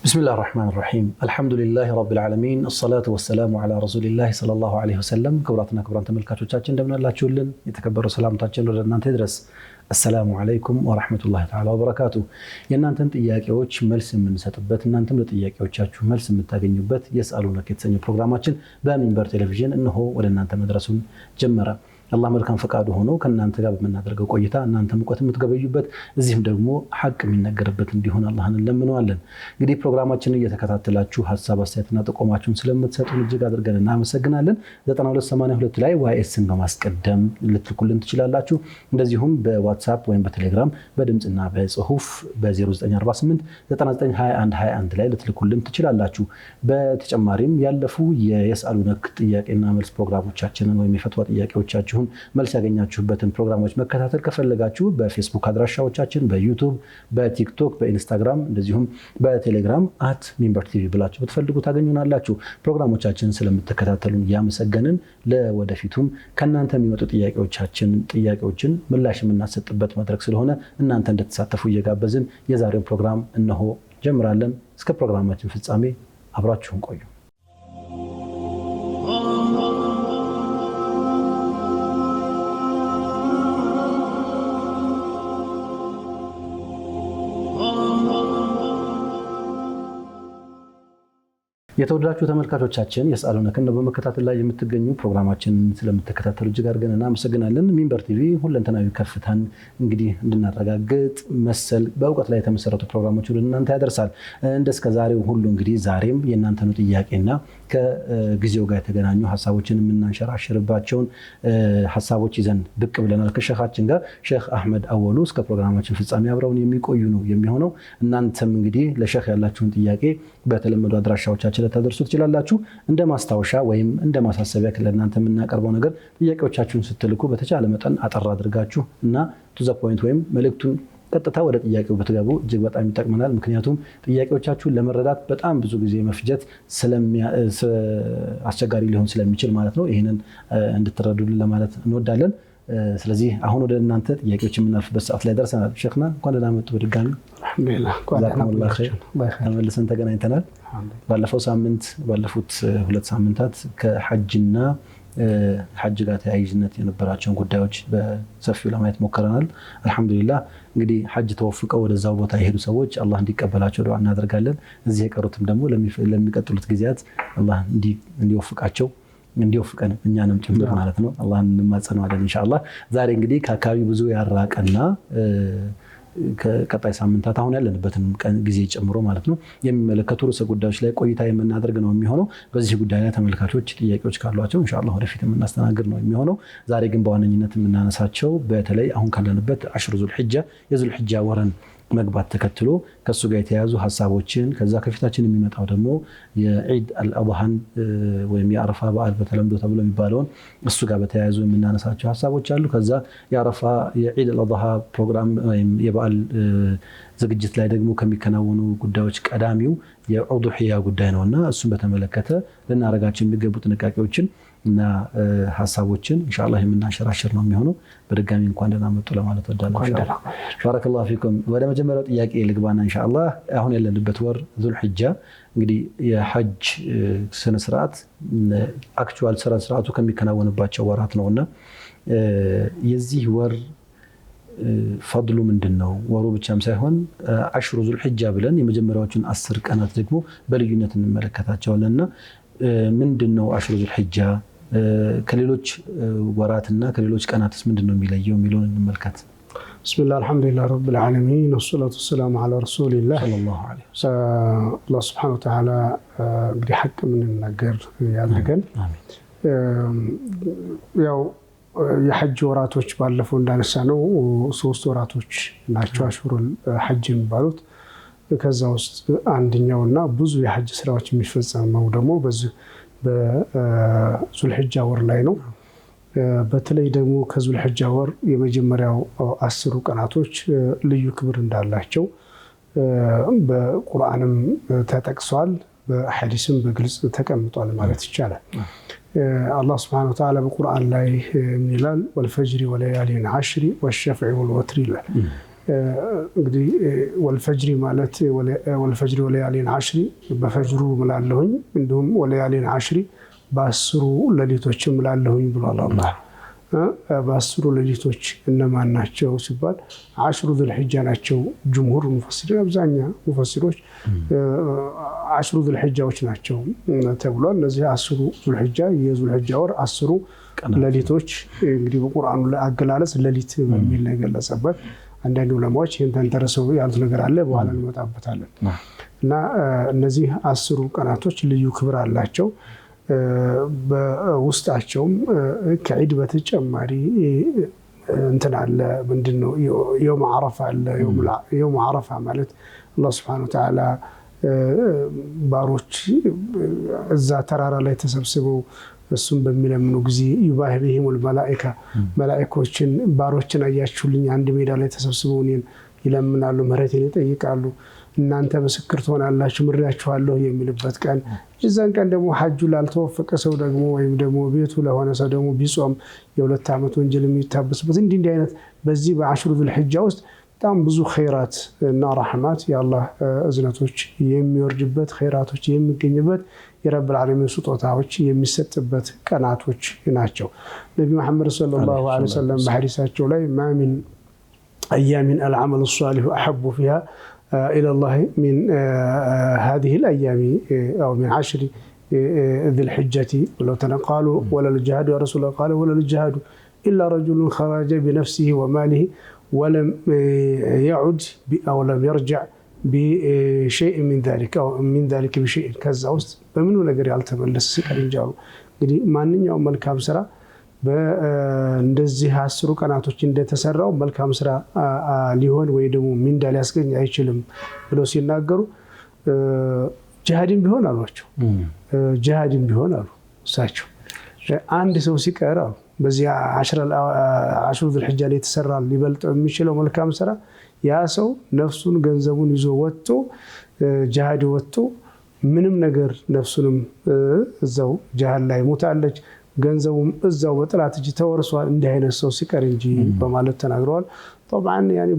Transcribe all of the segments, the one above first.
بسم الله الرحمن الرحيم الحمد لله رب العالمين الصلاة والسلام على رسول الله صلى الله عليه وسلم كبراتنا كبران تملكاتوቻችን እንደምናላችሁልን የተከበረው ሰላምታችን ወደ እናንተ ይድረስ السلام عليكم ورحمة الله تعالى وبركاته የእናንተን ጥያቄዎች መልስ የምንሰጥበት እናንተም ለጥያቄዎቻችሁ መልስ የምታገኙበት የስአሉነክ የተሰኘው ፕሮግራማችን በሚንበር ቴሌቪዥን እነሆ ወደ እናንተ መድረሱን ጀመረ الله መልካም ፈቃዱ ሆኖ ከናንተ ጋር በመናደርገው ቆይታ እናንተ ሙቀት የምትገበዩበት እዚህም ደግሞ ሐቅ የሚነገርበት እንዲሆን አላህን እንለምነዋለን እንግዲህ ፕሮግራማችንን እየተከታተላችሁ ሐሳብ አስተያየትና ጥቆማችሁን ስለምትሰጡን እጅግ አድርገን እናመሰግናለን 9282 ላይ YSን በማስቀደም ልትልኩልን ትችላላችሁ እንደዚሁም በዋትስአፕ ወይም በቴሌግራም በድምጽና በጽሁፍ በ0948 992121 ላይ ልትልኩልን ትችላላችሁ በተጨማሪም ያለፉ የስአሉነክ ጥያቄና መልስ ፕሮግራሞቻችንን ወይም የፈትዋ ጥያቄዎቻችሁ መልስ ያገኛችሁበትን ፕሮግራሞች መከታተል ከፈለጋችሁ በፌስቡክ አድራሻዎቻችን በዩቲዩብ በቲክቶክ በኢንስታግራም እንደዚሁም በቴሌግራም @minbertv ብላችሁ ብትፈልጉ ታገኙናላችሁ ፕሮግራሞቻችን ስለምትከታተሉን ያመሰገንን ለወደፊቱም ከናንተ የሚመጡ ጥያቄዎችን ምላሽ የምናሰጥበት መድረክ ስለሆነ እናንተ እንድትሳተፉ እየጋበዝን የዛሬው ፕሮግራም እነሆ ጀምራለን እስከ ፕሮግራማችን ፍጻሜ አብራችሁን ቆዩ የተወደዳችሁ ተመልካቾቻችን የስአሉነክን በመከታተል ላይ የምትገኙ ፕሮግራማችንን ስለምትከታተሉ እጅግ አድርገን እናመሰግናለን ሚንበር ቲቪ ሁለንተናዊ ከፍታን እንግዲህ እንድናረጋግጥ መሰል በእውቀት ላይ የተመሰረቱ ፕሮግራሞችን ለእናንተ ያደርሳል እንደስከዛሬው ሁሉ እንግዲህ ዛሬም የእናንተኑ ጥያቄና ከጊዜው ጋር የተገናኙ ሐሳቦችን የምናንሸራሽርባቸውን ሐሳቦች ይዘን ብቅ ብለናል ከሸኻችን ጋር ሼኽ አህመድ አወሉ እስከ ፕሮግራማችን ፍጻሜ አብረውን የሚቆዩ ነው የሚሆነው እናንተም እንግዲህ ለሼኽ ያላችሁን ጥያቄ በተለመዱ አድራሻዎቻችን ልታደርሱ ትችላላችሁ እንደ ማስታወሻ ወይም እንደ ማሳሰቢያ ለእናንተ የምናቀርበው ነገር ጥያቄዎቻችሁን ስትልኩ በተቻለ መጠን አጠር አድርጋችሁ እና ቱ ዘ ፖይንት ወይም መልእክቱን ቀጥታ ወደ ጥያቄው ብትገቡ እጅግ በጣም ይጠቅመናል ምክንያቱም ጥያቄዎቻችሁን ለመረዳት በጣም ብዙ ጊዜ መፍጀት አስቸጋሪ ሊሆን ስለሚችል ማለት ነው ይሄንን እንድትረዱልን ለማለት እንወዳለን ስለዚህ አሁን ወደ እናንተ ጥያቄዎች የምናልፍበት ሰዓት ላይ ደርሰናል ሼኽና እንኳን ደህና መጡ በድጋሚ አልሐምዱሊላህ ተመልሰን ተገናኝተናል ባለፈው ሳምንት ባለፉት 2 ሳምንታት ከሐጅና ሐጅ ጋር ተያይዝነት የነበራቸውን ጉዳዮች በሰፊው ለማየት ሞከረናል አልሐምዱሊላህ እንግዲህ ሐጅ ተወፍቀው ወደዛው ቦታ የሄዱ ሰዎች አላህ እንዲቀበላቸው ዱዓ እናደርጋለን እዚህ የቀሩትም ደግሞ ለሚቀጥሉት ጊዜያት አላህ እንዲወፍቃቸው እንዲወፍቀን እኛንም ጭምር ማለት ነው አላህን እንማጸነዋለን ኢንሻአላህ ዛሬ እንግዲህ ከአካባቢ ብዙ ያራቀና ከቀጣይ ሳምንታት አሁን ያለንበትን ጊዜ ጨምሮ ማለት ነው የሚመለከቱ ርዕሰ ጉዳዮች ላይ ቆይታ የምናደርግ ነው የሚሆነው በዚህ ጉዳይ ላይ ተመልካቾች ጥያቄዎች ካሏቸው ኢንሻአላህ ወደፊት የምናስተናግድ ነው የሚሆነው ዛሬ ግን በዋነኝነት የምናነሳቸው በተለይ አሁን ካለንበት አሽሩ የዙልሂጃ ወረን መግባት ተከትሎ ከሱ ጋር የተያዙ ሐሳቦችን ከዛ ከፊታችን የሚመጣው ደግሞ የዒድ አልአድሃን ወይም የአረፋ በዓል በተለምዶ ተብሎ የሚባለውን እሱ ጋር በተያያዙ የምናነሳቸው ሐሳቦች አሉ ከዛ የአረፋ የዒድ አልአድሃ ፕሮግራም ወይም የበዓል ዝግጅት ላይ ደግሞ ከሚከናወኑ ጉዳዮች ቀዳሚው የኡድሂያ ጉዳይ ነውና እሱን በተመለከተ ለናረጋችን የሚገቡ ጥንቃቄዎችን እና ሐሳቦችን ኢንሻአላህ የምናንሸራሽር ነው የሚሆነው በድጋሚ እንኳን ደህና መጡ ለማለት ወዳለሁ ባረከላሁ ፊኩም ወደ መጀመሪያው ጥያቄ ልግባና ኢንሻአላህ አሁን ያለንበት ወር ዙልሂጃ እንግዲህ የሐጅ ስነ ስርዓት አክቹዋል ስርዓቱ ከሚከናወንባቸው ወራት ነውና የዚህ ወር ፈድሉ ምንድነው ወሩ ብቻም ሳይሆን አሽሩ ዙልሂጃ ብለን የመጀመሪያዎቹን 10 ቀናት ደግሞ በልዩነት እንመለከታቸዋለንና ምንድነው አሽሩ ዙልሂጃ ከሌሎች ወራትና ከሌሎች ቀናትስ ምንድነው የሚለየው የሚለውን እንመልከት بسم الله الحمد لله رب العالمين والصلاة والسلام على رسول الله صلى الله عليه وسلم الله سبحانه وتعالى እንግዲህ ሐቅ ምን ነገር ያድርገን ያው የሐጅ ወራቶች ባለፈው እንዳነሳ ነው 3 ወራቶች ናቸው አሽሩል ሐጅ የሚባሉት ከዛ ውስጥ አንደኛውና ብዙ የሐጅ ስራዎች የሚፈጸመው ደግሞ በዚህ በዙልሂጃ ወር ላይ ነው በተለይ ደግሞ ከዙልሂጃ ወር የመጀመሪያው 10 ቀናቶች ልዩ ክብር እንዳላቸው በቁርአንም ተጠቅሷል በሐዲስም በግልጽ ተቀምጧል ማለት ይቻላል الله سبحانه وتعالى بالقرآن لا يميلال والفجر وليالي عشر والشفع والوتر እንግዲህ ወልፈጅሪ ማለት ወልፈጅሪ ወለያሊን አሽሪ በፈጅሩ ምላለሁኝ እንዲሁም ወለያሊን አሽሪ በአስሩ ሌሊቶች ምላለሁኝ ብሏል አላህ። በአስሩ ሌሊቶች እነማን ናቸው ሲባል አሽሩ ዙልሒጃ ናቸው። ጅምሁር ሙፈሲሪን አብዛኛው ሙፈሲሮች አሽሩ ዙልሒጃዎች ናቸው ተብሏል። እነዚህ አስሩ ዙልሒጃ የዙልሒጃ ወር አስሩ ሌሊቶች እንግዲህ በቁርአኑ ላይ አገላለጽ ሌሊት በሚል ነው የገለጸበት። አንዳንድ ዑለማዎች ይህን ተንተርሰው ያሉት ነገር አለ፣ በኋላ እንመጣበታለን። እና እነዚህ አስሩ ቀናቶች ልዩ ክብር አላቸው። በውስጣቸውም ከዒድ በተጨማሪ እንትን አለ። ምንድነው የውም ዓረፋ አለ። የውም ዓረፋ ማለት አላህ ሱብሓነሁ ወተዓላ ባሮች እዛ ተራራ ላይ ተሰብስበው እሱም በሚለምኑ ጊዜ ዩባህ ቢሂሙል መላኢካ መላኢኮችን ባሮችን አያችሁልኝ አንድ ሜዳ ላይ ተሰብስበው እኔን ይለምናሉ፣ ምህረቴን ይጠይቃሉ፣ እናንተ ምስክር ትሆናላችሁ ምሬያችኋለሁ የሚልበት ቀን። እዛን ቀን ደግሞ ሐጁ ላልተወፈቀ ሰው ደግሞ ወይም ደግሞ ቤቱ ለሆነ ሰው ደግሞ ቢጾም የ2 ዓመት ወንጀል የሚታበስበት እንዲህ አይነት በዚህ በአሽሩ ዙልሒጃ ውስጥ በጣም ብዙ ኸይራት እና ረሕማት የአላህ እዝነቶች የሚወርድበት ኸይራቶች የሚገኝበት የረብል ዓለሚን ስጦታዎች የሚሰጥበት ቀናቶች ናቸው። ነቢ መሐመድ ሰለላሁ ዐለይሂ ወሰለም በሐዲሳቸው ላይ ማ ሚን አያሚን አልዓመሉ ሷሊሑ አሐቡ ፊሃ إلى الله من هذه الأيام أو من 10 ذي الحجة ولو قالوا ولا الجهاد يا رسول الله قال ولا الجهاد إلا رجل خرج بنفسه وماله ولم يعد أو لم يرجع بشيء من ذلك أو من ذلك بشيء كذا وست فمنو نقر يالتملس سكرين جاو قدي ما نيوم ملكام سرا እንደዚህ አስሩ ቀናቶች እንደተሰራው መልካም ስራ ሊሆን ወይ ደግሞ ሚንዳ ሊያስገኝ አይችልም ብለው ሲናገሩ ጂሃድም ቢሆን አሏቸው። ጂሃድም ቢሆን አሉ እሳቸው አንድ ሰው ሲቀር አሉ በዚህ 10 ዙልሒጃ ላይ የተሰራ ሊበልጠው የሚችለው መልካም ስራ ያ ሰው ነፍሱን ገንዘቡን ይዞ ወጥቶ ጂሃድ ወጥቶ ምንም ነገር ነፍሱንም እዛው ጂሃድ ላይ ሞታለች ገንዘቡም እዛው በጥላት እጅ ተወርሷል እንዲህ አይነት ሰው ሲቀር እንጂ በማለት ተናግረዋል። طبعا يعني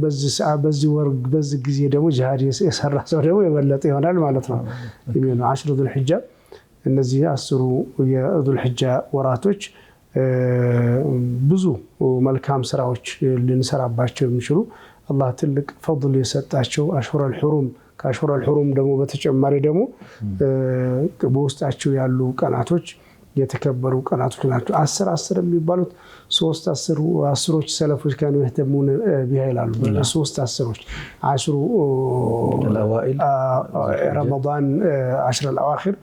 በዚህ ወር በዚህ ጊዜ ደግሞ ጂሃድ የሰራ ሰው ደግሞ የበለጠ ይሆናል ማለት ነው። የሚሆነው 10 ዙልሒጃ እነዚህ 10 የዙልሒጃ ወራቶች ብዙ መልካም ስራዎች ልንሰራባቸው የሚችሉ አላህ ትልቅ ፈضል የሰጣቸው አሽሁረል ሑሩም ከአሽሁረል ሑሩም ደግሞ በተጨማሪ ደግሞ በውስጣቸው ያሉ ቀናቶች የተከበሩ ቀናቶች ናቸው። 10 የሚባሉት 3 ሰለፎች ካኑ ይህተሙን ቢሃይላሉ 3 10 10 الأوائل رمضان 10 الأواخر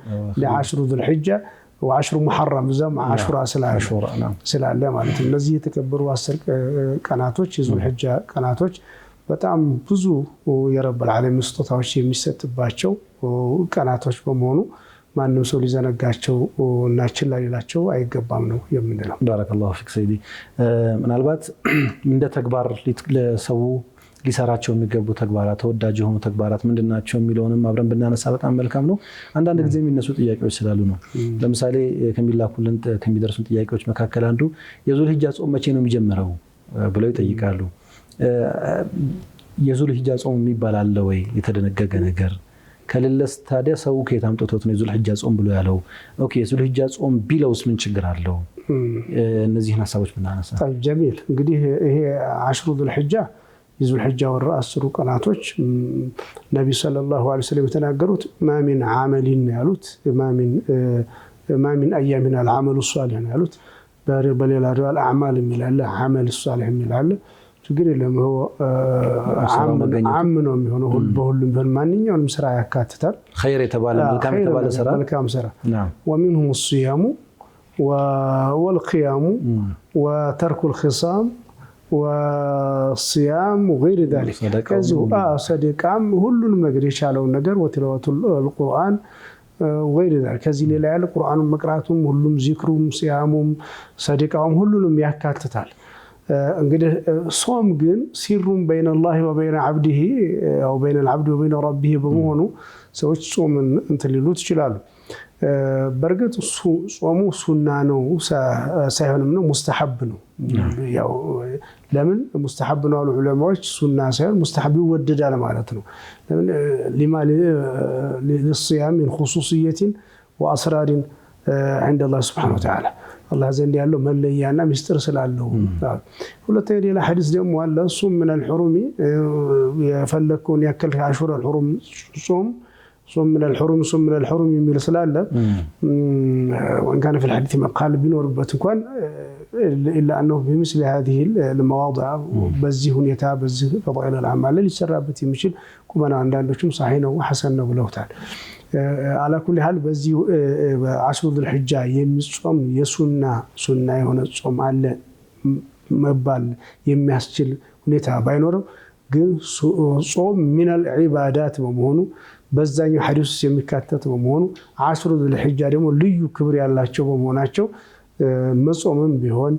ل10 ذو الحجة و10 محرم زم 10 ስላለ ማለት ነው። እነዚህ የተከበሩ 10 ቀናቶች የዙ الحجة ቀናቶች በጣም ብዙ የረብል ዓለሚን ስጦታዎች የሚሰጥባቸው ቀናቶች በመሆኑ ማንም ሰው ሊዘነጋቸው እና ችላ ሊላቸው አይገባም ነው የምንለው። ባረከላሁ ፊክ ሰይዲ። ምናልባት እንደ ተግባር ለሰው ሊሰራቸው የሚገቡ ተግባራት ተወዳጅ የሆኑ ተግባራት ምንድናቸው የሚለውንም አብረን ብናነሳ በጣም መልካም ነው። አንዳንድ ጊዜ የሚነሱ ጥያቄዎች ስላሉ ነው። ለምሳሌ ከሚላኩልን ከሚደርሱን ጥያቄዎች መካከል አንዱ የዙልሒጃ ጾም መቼ ነው የሚጀምረው ብለው ይጠይቃሉ። የዙልሒጃ ጾም የሚባል አለ ወይ የተደነገገ ነገር? ከሌለስ ታዲያ ሰው ከየት አምጥቶት ነው የዙልሒጃ ጾም ብሎ ያለው? ኦኬ የዙልሒጃ ጾም ቢለውስ ምን ችግር አለው? እነዚህን ሐሳቦች ብናነሳ ጀሚል። እንግዲህ ይሄ 10 ዙልሒጃ የዙልሒጃ ወር 10 ቀናቶች ነብዩ ሰለላሁ ዐለይሂ ወሰለም የተናገሩት ማሚን አመሊን ያሉት ማሚን አያሚን አልዓመሉ ሷሊህ ያሉት በሌላ ሪዋያ አዕማል የሚላል አዕማል ሷሊህ የሚላል ችግር የለም። هو ዓም ነው የሚሆነው በሁሉም በማንኛውም ስራ ያካትታል። ኸይር የተባለ መልካም ስራ ومنهم الصيام والقيام وترك الخصام والصيام وغير ذلك كذو صدقام ሁሉንም ነገር የቻለውን ነገር وتلاوة القرآن وغير ذلك ከዚህ ሌላ ያለ ቁርአኑን መቅራቱም ሁሉም ዚክሩም ሲያሙም ሰደቃውም ሁሉንም ያካትታል። እንግዲህ ጾም ግን ሲሩን በይነ አላህ ወበይነ ዓብዲሂ አው በይነ العبد ወበይነ ረቢሂ በመሆኑ ሰዎች ጾምን እንትን ሊሉት ይችላሉ። በርግጥ ጾሙ ሱና ነው ሳይሆንም ነው ሙስተሐብ ነው። ያው ለምን ሙስተሐብ ነው አሉ ዑለማዎች ሱና ሳይሆን ሙስተሐብ ይወደዳል ማለት ነው። ለምን لما للصيام من خصوصية وأسرار عند الله سبحانه وتعالى الله زين ያለው መለያና ሚስጥር ስላለው። ሁለተኛ ሌላ ሐዲስ ደግሞ አለ ሱም من الحرم የፈለከውን ያክል አሽሁር الحرم ጾም من الحرم የሚል ስላለ وان كان في الحديث مقال ቢኖርበት እንኳን إلا أنه بمثل هذه المواضع በዚህ ሁኔታ በዚህ فضائل الأعمال ሊሰራበት የሚችል ቁመና አንዳንዶችም صحيح ነው ሐሰን ነው ብለውታል። على كل حال በዚህ በአሽሁር الحجة የሚጾም ሱና የሆነ ጾም አለ መባል የሚያስችል ሁኔታ ባይኖርም ግን ጾም من العبادات በመሆኑ በዛኛው ሐዲስ የሚካተት በመሆኑ አሽሁር الحجة ደግሞ ልዩ ክብር ያላቸው በመሆናቸው መጾምም ቢሆን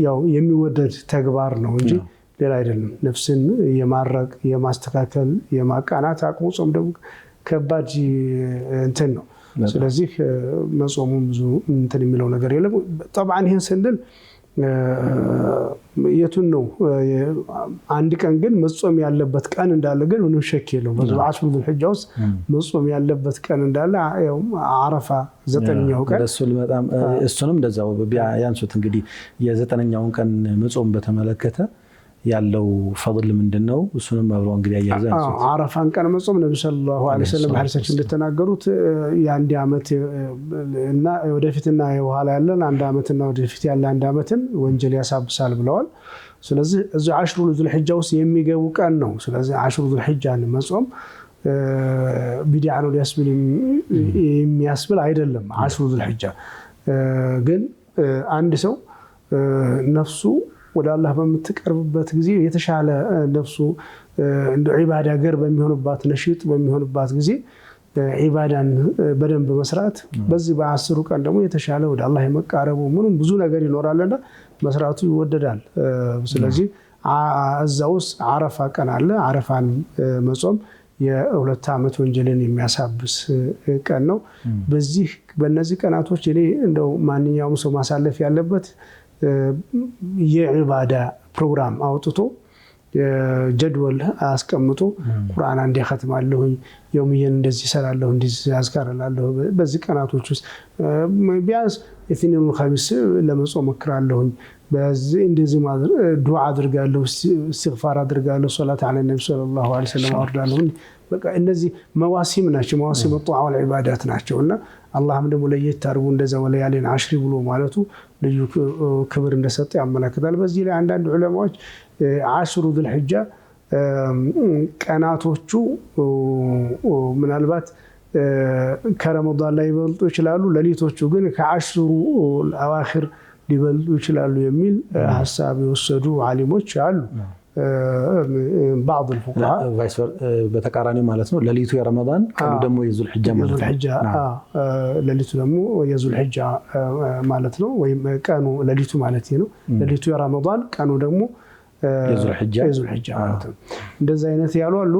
ያው የሚወደድ ተግባር ነው እንጂ ሌላ አይደለም። ነፍስን የማረቅ የማስተካከል የማቃናት አቅሙ ጾም ደግሞ ከባድ እንትን ነው። ስለዚህ መጾሙም ብዙ እንትን የሚለው ነገር የለም። طبعا ይሄን ስንል የቱን ነው አንድ ቀን ግን መጾም ያለበት ቀን እንዳለ ግን ምንም ሸክ የለውም። በአሽሁር الحجة ውስጥ መጾም ያለበት ቀን እንዳለ ያው አረፋ ዘጠነኛው ቀን እሱንም እንደዛው ያንሱት እንግዲህ የዘጠነኛውን ቀን መጾም በተመለከተ ያለው ፈضል ምንድነው? እሱንም አብሮ እንግዲህ ያያዛል። አረፋን ቀን መጾም ነብዩ ሰለላሁ ዐለይሂ ወሰለም ሐዲሳችን እንደተናገሩት የአንድ ዓመት እና ወደፊትና የኋላ ያለን አንድ ዓመትና ወደፊት ያለ አንድ ዓመትን ወንጀል ያሳብሳል ብለዋል። ስለዚህ እዚህ አሽሁር الحجة ውስጥ የሚገቡ ቀን ነው። ስለዚህ አሽሁር الحجة መጾም ቢድዓ ነው ሊያስብል የሚያስብል አይደለም። አሽሁር الحجة ግን አንድ ሰው ነፍሱ ወደ አላህ በምትቀርብበት ጊዜ የተሻለ ነፍሱ እንደ ዒባዳ ገር በሚሆንባት ነሽጥ በሚሆንባት ጊዜ ዒባዳን በደንብ መስራት በዚህ በ10 ቀን ደግሞ የተሻለ ወደ አላህ የመቃረቡ ምንም ብዙ ነገር ይኖራልና መስራቱ ይወደዳል። ስለዚህ እዛውስ አረፋ ቀን አለ። አረፋን መጾም የሁለት ዓመት ወንጀልን የሚያሳብስ ቀን ነው። በእነዚህ ቀናቶች እኔ እንደው ማንኛውም ሰው ማሳለፍ ያለበት የዒባዳ ፕሮግራም አውጥቶ ጀድወል አስቀምጦ ቁርአን አንዴ ختማለሁ የውምየን እንደዚህ ሰራለሁ እንደዚህ አዝካራለሁ በዚህ ቀናቶች ውስጥ ቢያንስ ኢስኒን ኸሚስ ለመጾም እክራለሁ በዚህ እንደዚህ ማለት ዱዓ አድርጋለሁ ኢስቲግፋር አድርጋለሁ ሶላት አለ ነብዩ ሰለላሁ ዐለይሂ ወሰለም አወርዳለሁ። በቃ እነዚህ መዋሲም ናቸው መዋሲም ጧዓ ወልዒባዳት ናቸውና አላህም ደግሞ ለየት አድርጎ እንደዛ ወለያሊን አሽሪ ብሎ ማለቱ ልዩ ክብር እንደሰጠ ያመለክታል። በዚህ ላይ አንዳንድ ዑለማዎች አሽሁር الحجة ቀናቶቹ ምናልባት ከረመዳን ላይ ይበልጡ ይችላሉ፣ ሌሊቶቹ ግን ከአሽሩ الأواخر ሊበልጡ ይችላሉ የሚል ሐሳብ የወሰዱ ዓሊሞች አሉ። بعض الفقهاء በተቃራኒ ማለት ነው። ሌሊቱ የረመዳን ቀኑ ደግሞ የዙል ሒጃ ማለት ነው። ሌሊቱ ደግሞ የዙል ሒጃ ማለት ነው። ወይም ቀኑ ሌሊቱ ማለት ነው። ሌሊቱ የረመዳን ቀኑ ደግሞ የዙል ሒጃ ማለት ነው። እንደዛ አይነት ያሉ አሉ።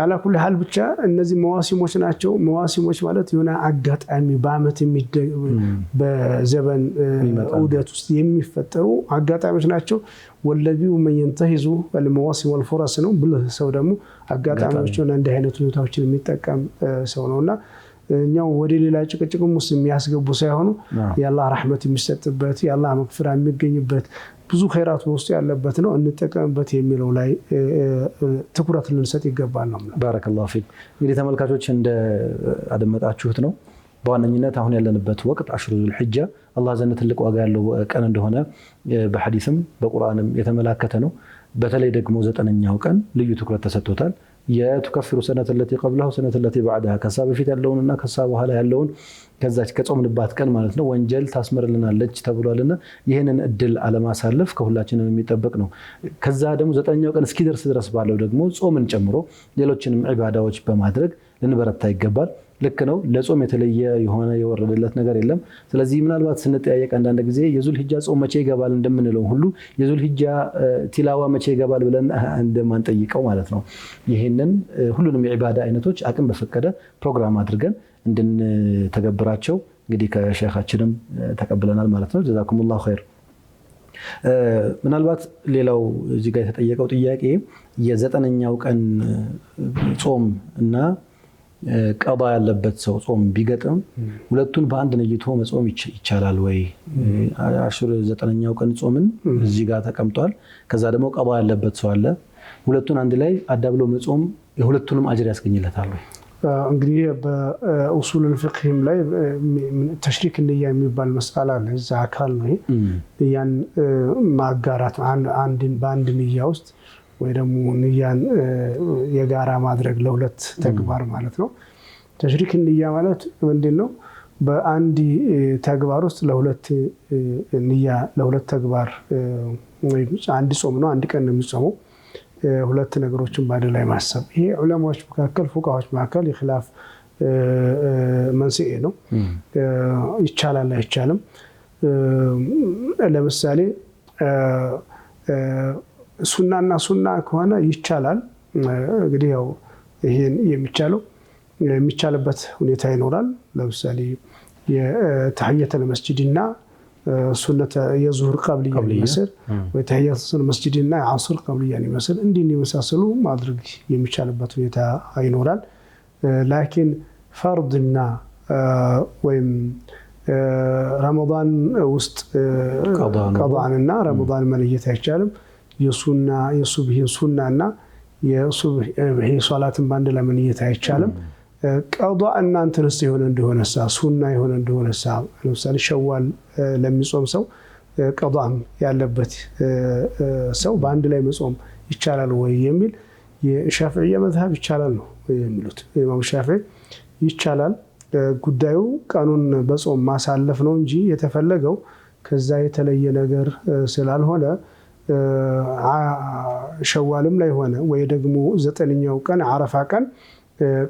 አላ ኩል ሐል ብቻ እነዚህ መዋሲሞች ናቸው። መዋሲሞች ማለት የሆነ አጋጣሚ በአመት በዘመን ዑደት ውስጥ የሚፈጠሩ አጋጣሚዎች ናቸው። ወለቢው መንተሂዙ ወልመዋሲም ወልፈረስ ነው ብለህ ሰው ደግሞ አጋጣሚዎችን እንደ አይነት ሁኔታዎችን የሚጠቀም ሰው ነውና እኛው ወደ ሌላ ጭቅጭቅም ውስጥ የሚያስገቡ ሳይሆኑ የአላህ ረህመት የሚሰጥበት የአላህ መግፊራ የሚገኝበት ብዙ ኸይራት ውስጥ ያለበት ነው እንጠቀምበት የሚለው ላይ ትኩረት ልንሰጥ ይገባል ነው። ባረከላሁ ፊክ። እንግዲህ ተመልካቾች እንደ አደመጣችሁት ነው በዋነኝነት አሁን ያለንበት ወቅት አሽሁር الحجة አላህ ዘንድ ትልቅ ዋጋ ያለው ቀን እንደሆነ በሐዲስም በቁርአንም የተመላከተ ነው። በተለይ ደግሞ ዘጠነኛው ቀን ልዩ ትኩረት ተሰጥቶታል። የቱከፍሩ ሰነተ التي قبلها ሰነተ التي بعدها ከሳ በፊት ያለውንና ከሳ በኋላ ያለውን ከዛች ከጾምንባት ቀን ማለት ነው ወንጀል ታስመርልናለች ተብሏልና ይሄንን እድል አለማሳለፍ ከሁላችንም የሚጠበቅ ነው። ከዛ ደግሞ ዘጠነኛው ቀን እስኪደርስ ድረስ ባለው ደግሞ ጾምን ጨምሮ ሌሎችንም ዒባዳዎች በማድረግ ልንበረታ ይገባል። ልክ ነው። ለጾም የተለየ የሆነ የወረደለት ነገር የለም። ስለዚህ ምናልባት ስንጠያየቅ አንዳንድ ጊዜ የዙልሂጃ ጾም መቼ ይገባል እንደምንለው ሁሉ የዙልሂጃ ቲላዋ መቼ ይገባል ብለን እንደማንጠይቀው ማለት ነው። ይህንን ሁሉንም የዒባዳ አይነቶች አቅም በፈቀደ ፕሮግራም አድርገን እንድንተገብራቸው እንግዲህ ከሼኻችንም ተቀብለናል ማለት ነው። ጀዛኩሙላሁ ኸይር። ምናልባት ሌላው እዚህ ጋር የተጠየቀው ጥያቄ የ9ኛው ቀን ጾም እና ቀዳ ያለበት ሰው ጾም ቢገጥም ሁለቱን በአንድ ነይቶ መጾም ይቻላል ወይ? 9ኛው ቀን ጾምን እዚህ ጋር ተቀምጧል። ከዛ ደግሞ ቀዳ ያለበት ሰው አለ። ሁለቱን አንድ ላይ አዳብሎ መጾም የሁለቱንም አጅር ያስገኝለታል ወይ? እንግዲህ በኡሱል الفقህም ላይ ተሽሪክ ንያ የሚባል መስአላ አለ። እዛ አካል ነው ያን ማጋራት በአንድ ንያ ውስጥ ወይ ደግሞ ንያን የጋራ ማድረግ ለሁለት ተግባር ማለት ነው። ተሽሪክ ንያ ማለት ምንድነው? በአንድ ተግባር ውስጥ ለሁለት ንያ ለሁለት ተግባር ወይ አንድ ጾም ነው አንድ ቀን ነው የሚጾመው ሁለት ነገሮችን ባደ ላይ ማሰብ። ይሄ ዑለማዎች መካከል ፉቃዎች መካከል የኺላፍ መንስኤ ነው። ይቻላል አይቻልም? ለምሳሌ ሱናና ሱና ከሆነ ይቻላል። እንግዲህ ያው ይሄን የሚቻልበት ሁኔታ ይኖራል። ለምሳሌ የተህየተል መስጂድና ሱነተ የዙህር ቀብልያ ይመስል ወይ ተህየተል መስጂድና የዐስር ቀብልያ ይመስል እንዲህ የመሳሰሉ ማድረግ የሚቻልበት ሁኔታ ይኖራል። ላኪን ፈርድና ወይም ረመዳን ውስጥ ቀዳንና ረመዳን መለየት አይቻልም። የሱብሂ ሱናና የሱብሂ ሶላትን ባንድ ለመለየት አይቻልም። ቀዷ እናንተንስ የሆነ እንደሆነሳ ሱና የሆነ እንደሆነሳ ለምሳሌ ሸዋል ለሚጾም ሰው ቀዷም ያለበት ሰው በአንድ ላይ መጾም ይቻላል ወይ የሚል የሻፊዒ መዝሀብ ይቻላል ነው የሚሉት። ኢማም ሻፊዒ ይቻላል። ጉዳዩ ቀኑን በጾም ማሳለፍ ነው እንጂ የተፈለገው ከዛ የተለየ ነገር ስላልሆነ ሸዋልም ላይ ሆነ ወይ ደግሞ 9ኛው ቀን አረፋ ቀን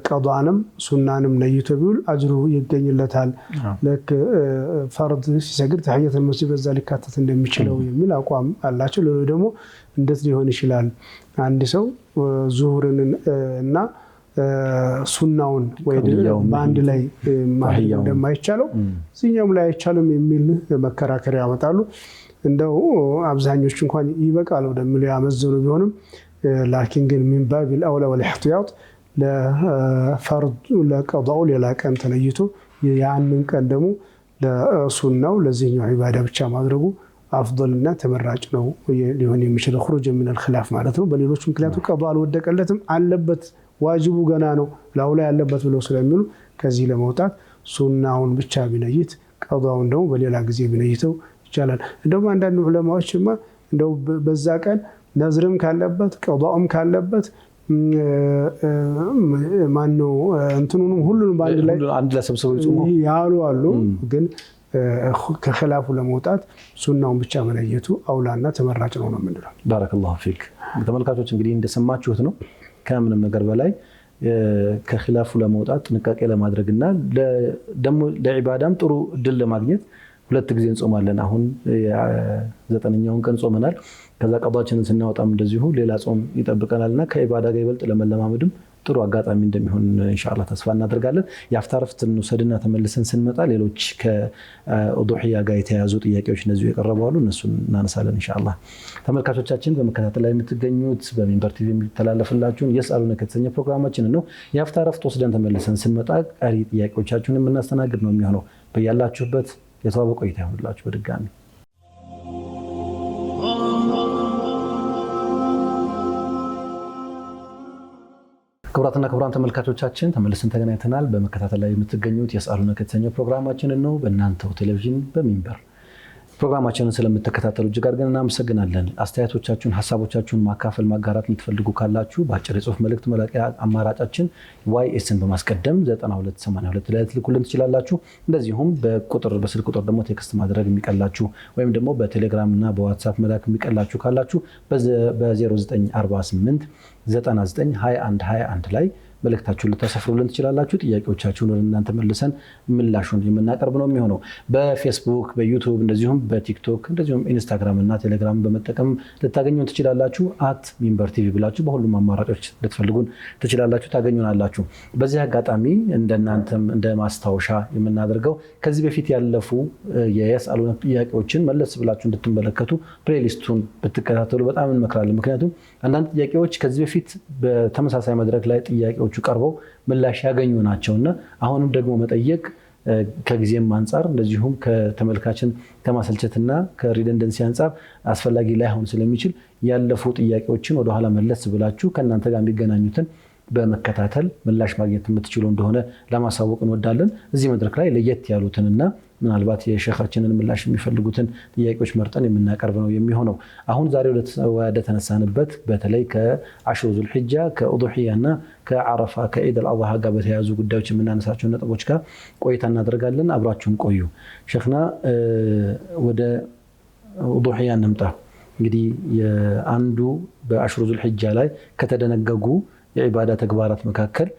ቀዷንም ሱናንም ነይቶ ቢውል አጅሩ ይገኝለታል። ለክ ፈርድ ሲሰግድ ተህየተል መስጂድ በዛ ሊካተት እንደሚችለው የሚል አቋም አላቸው። ሌሎች ደግሞ እንዴት ሊሆን ይችላል? አንድ ሰው ዙሁርን እና ሱናውን ወይ በአንድ ላይ ማድረግ እንደማይቻለው እዚህኛውም ላይ አይቻልም የሚል መከራከሪያ ያመጣሉ። እንደው አብዛኞቹ እንኳን ይበቃል ወደሚለው ያመዘኑ ቢሆንም ላኪን ግን ሚን ባቢል አውላ ወልኢህቲያጥ ለፈርድ ለቀዳው ሌላ ቀን ተለይቶ ያንን ቀን ደግሞ ለሱናው ለዚህኛው ዒባዳ ብቻ ማድረጉ አፍضልና ተመራጭ ነው ሊሆን የሚችለው خروج من الخلاف ማለት ነው። በሌሎች ምክንያቱ ቀዳ አልወደቀለትም አለበት ዋጅቡ ገና ነው ላውላ ያለበት ብለው ስለሚሉ ከዚህ ለመውጣት ሱናውን ብቻ ቢነይት ቀዳውን ደግሞ በሌላ ጊዜ ቢነይተው ይቻላል። እንደውም አንዳንድ ዑለማዎችማ እንደው በዛ ቀን ነዝርም ካለበት ቀዳውም ካለበት ማነው እንትኑንም ሁሉንም አንድ ላይ ሰብስበው ይጾሙ ያሉ አሉ። ግን ከኺላፉ ለመውጣት ሱናውን ብቻ መለየቱ አውላና ተመራጭ ነው ነው የምንለው። ባረከላሁ ፊክ። ተመልካቾች እንግዲህ እንደሰማችሁት ነው። ከምንም ነገር በላይ ከኺላፉ ለመውጣት ጥንቃቄ ለማድረግና ደግሞ ለዒባዳም ጥሩ እድል ለማግኘት ሁለት ጊዜ እንጾማለን። አሁን 9ኛውን ቀን ጾመናል። ከዛ ቀዷችንን ስናወጣም እንደዚሁ ሌላ ጾም ይጠብቀናልና ከዒባዳ ጋር ይበልጥ ለመለማመድም ጥሩ አጋጣሚ እንደሚሆን ኢንሻአላህ ተስፋ እናደርጋለን። የአፍታ ረፍት እንውሰድና ተመልሰን ስንመጣ ሌሎች ከኡዱሂያ ጋር የተያያዙ ጥያቄዎች እነዚሁ የቀረቡ አሉ። እነሱን እናነሳለን ኢንሻአላህ። ተመልካቾቻችን በመከታተል ላይ የምትገኙት በሚንበር ቲቪ የሚተላለፍላችሁን የስአሉነ ከተሰኘ ፕሮግራማችን ነው። የአፍታ ረፍት ወስደን ተመልሰን ስንመጣ ቀሪ ጥያቄዎቻችሁን የምናስተናግድ ነው የሚሆነው። በያላችሁበት የተዋበ ቆይታ ይሁንላችሁ። በድጋሚ ክቡራትና ክቡራን ተመልካቾቻችን ተመልሰን ተገናኝተናል። በመከታተል ላይ የምትገኙት የስአሉነ ከተሰኘ ፕሮግራማችንን ነው በእናንተው ቴሌቪዥን በሚንበር ፕሮግራማችንን ስለምትከታተሉ እጅግ አድርገን እናመሰግናለን። አስተያየቶቻችሁን፣ ሀሳቦቻችሁን ማካፈል ማጋራት የምትፈልጉ ካላችሁ በአጭር የጽሁፍ መልእክት መላኪያ አማራጫችን YSን በማስቀደም 9282 ላይ ልትልኩልን ትችላላችሁ። እንደዚሁም በስልክ ቁጥር ደግሞ ቴክስት ማድረግ የሚቀላችሁ ወይም ደግሞ በቴሌግራም እና በዋትስአፕ መላክ የሚቀላችሁ ካላችሁ በ0948 992121 ላይ መልእክታችሁን ልታሰፍሩልን ትችላላችሁ። ጥያቄዎቻችሁን ወደ እናንተ መልሰን ምላሹን የምናቀርብ ነው የሚሆነው። በፌስቡክ፣ በዩቲዩብ እንደዚሁም በቲክቶክ እንደዚሁም ኢንስታግራም እና ቴሌግራም በመጠቀም ልታገኙን ትችላላችሁ። @ሚንበር ቲቪ ብላችሁ በሁሉም አማራጮች ልትፈልጉን ትችላላችሁ፣ ታገኙናላችሁ። በዚህ አጋጣሚ እንደናንተም እንደ ማስታወሻ የምናደርገው ከዚህ በፊት ያለፉ የየስአሉነ ጥያቄዎችን መለስ ብላችሁ እንድትመለከቱ ፕሌሊስቱን ብትከታተሉ በጣም እንመክራለን። ምክንያቱም አንዳንድ ጥያቄዎች ከዚህ በፊት በተመሳሳይ መድረክ ላይ ጥያቄዎቹ ቀርበው ምላሽ ያገኙ ናቸውና አሁንም ደግሞ መጠየቅ ከጊዜም አንፃር እንደዚሁም ከተመልካችን ከማሰልቸትና ከሪደንደንሲ አንፃር አስፈላጊ ላይሆን ስለሚችል ያለፉ ጥያቄዎችን ወደ ኋላ መለስ ብላችሁ ከእናንተ ጋር የሚገናኙትን በመከታተል ምላሽ ማግኘት የምትችሉ እንደሆነ ለማሳወቅ እንወዳለን። እዚህ መድረክ ላይ ለየት ያሉትንና ምናልባት የሼኻችንን ምላሽ የሚፈልጉትን ጥያቄዎች መርጠን የምናቀርብ ነው የሚሆነው። አሁን ዛሬ ወደ ተነሳንበት በተለይ ከአሽሩ ዙልሒጃ ከኡዱሒያና ከዓረፋ ከዒድ አልአድሃ ጋር በተያያዙ ጉዳዮች የምናነሳቸው ነጥቦች ጋር ቆይታ እናደርጋለን። አብራችሁን ቆዩ። ሼኽና ወደ ኡዱሒያ እንምጣ። እንግዲህ አንዱ በአሽሩ ዙልሒጃ ላይ ከተደነገጉ የዒባዳ ተግባራት መካከል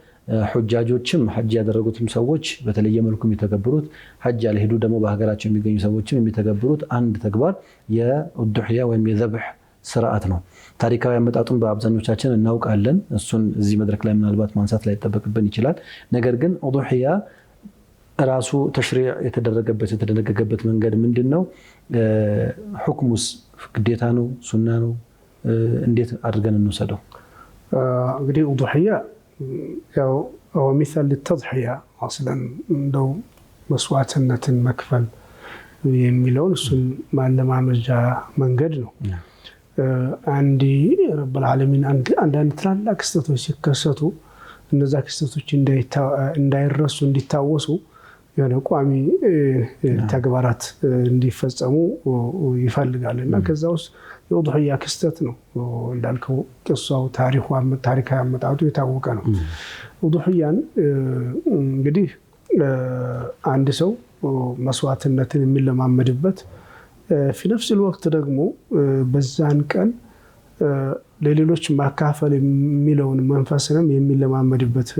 ሑጃጆችም ሐጅ ያደረጉትም ሰዎች በተለየ መልኩ የሚተገብሩት ሐጅ ያልሄዱ ደግሞ በሀገራቸው የሚገኙ ሰዎችም የሚተገብሩት አንድ ተግባር የኡዱሒያ ወይም የዘብሕ ስርዓት ነው። ታሪካዊ አመጣጡን በአብዛኞቻችን እናውቃለን። እሱን እዚህ መድረክ ላይ ምናልባት ማንሳት ላይ ይጠበቅብን ይችላል። ነገር ግን ኡዱሒያ ራሱ ተሽሪዕ የተደነገገበት መንገድ ምንድን ነው? ሁክሙስ ግዴታ ነው? ሱና ነው? እንዴት አድርገን እንውሰደው? እንግዲህ ኡዱሒያ ያው ሚሳል ለተድሒያ አስለን እንደው መስዋዕትነትን መክፈል የሚለውን እሱን ማለማመጃ መንገድ ነው። አንዲ ረብል ዓለሚን አንዳንድ ትላልቅ ክስተቶች ሲከሰቱ እነዛ ክስተቶች እንዳይረሱ እንዲታወሱ የሆነ ቋሚ ተግባራት እንዲፈጸሙ ይፈልጋል እና ከዛ ውስጥ የኡዱሒያ ክስተት ነው እንዳልከው ቅሷው ታሪካዊ አመጣጡ የታወቀ ነው። ኡዱሒያን እንግዲህ አንድ ሰው መስዋዕትነትን የሚለማመድበት في نفس الوقت ደግሞ በዛን ቀን ለሌሎች ማካፈል የሚለውን መንፈስንም የሚለማመድበት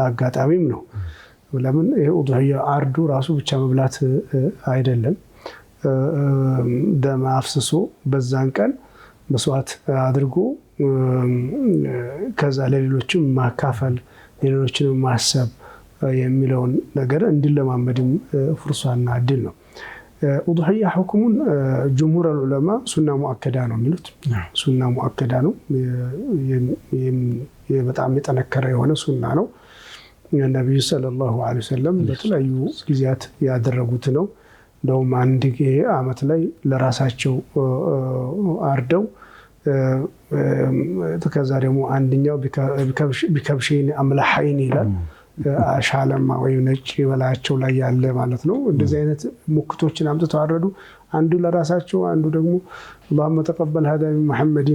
አጋጣሚም ነው። ለምን ይሄ ኡዱሒያ አርዱ ራሱ ብቻ መብላት አይደለም። ደም አፍስሶ በዛን ቀን መስዋዕት አድርጎ ከዛ ለሌሎችም ማካፈል ለሌሎችም ማሰብ የሚለውን ነገር እንዲለማመድም ፍርሷና እድል ነው። ኡዱሒያ ሁክሙን ጅምሁር ዑለማ ሱና ሙአከዳ ነው የሚሉት። ሱና ሙአከዳ ነው፣ በጣም የጠነከረ የሆነ ሱና ነው። ነብዩ ሰለላሁ ዐለይሂ ወሰለም በተለያዩ ጊዜያት ያደረጉት ነው። እንደውም አንድ ዓመት ላይ ለራሳቸው አርደው ከዛ ደግሞ አንደኛው ቢከብሽን አምላሐይን ይላል። አሻለማ ወይ ነጭ በላያቸው ላይ ያለ ማለት ነው። እንደዚህ አይነት ሙክቶችን አምጥተው አረዱ። አንዱ ለራሳቸው፣ አንዱ ደግሞ اللهم تقبل هذا من محمد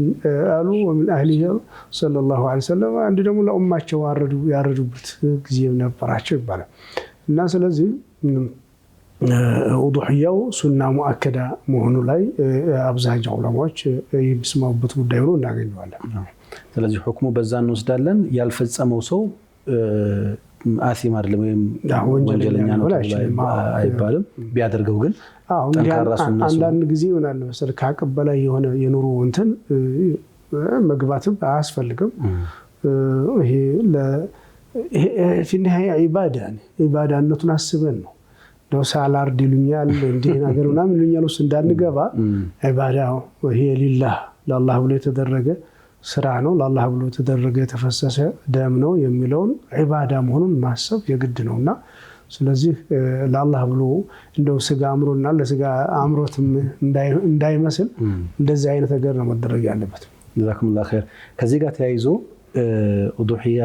አሉ ومن اهله صلى الله عليه وسلم። አንዱ ደግሞ ለኡማቸው ያረዱበት ጊዜ ነበራቸው ይባላል። እና ስለዚህ ኡዱሒያው ሱና ሙአከዳ መሆኑ ላይ አብዛኛው ዑለማዎች የሚስማሙበት ጉዳይ ነው እናገኘዋለን። ስለዚህ ሁክሙ በዛ እንወስዳለን። ያልፈጸመው ሰው አሲም አይደለም ወይም ወንጀለኛ ነው አይባልም። ቢያደርገው ግን ጠንካራ ሱና አንዳንድ ጊዜ ይሆናል መሰል ከአቅም በላይ የሆነ የኑሮ እንትን መግባትም አያስፈልግም። ይሄ ለፊንሃያ ኢባዳነቱን አስበን ነው ነው ሳላርድ ይሉኛል እንዲህ ነገር ምናምን ይሉኛል ውስጥ እንዳንገባ ኢባዳው ይሄ ሊላህ ለአላህ ብሎ የተደረገ ስራ ነው፣ ለአላህ ብሎ የተደረገ የተፈሰሰ ደም ነው የሚለውን ኢባዳ መሆኑን ማሰብ የግድ ነውና ስለዚህ ለአላህ ብሎ እንደው ስጋ አምሮና ለስጋ አምሮት እንዳይመስል እንደዚህ አይነት ነገር ነው መደረግ ያለበት። ጀዛኩሙላህ ኸይር። ከዚህ ጋር ተያይዞ ኡዱሒያ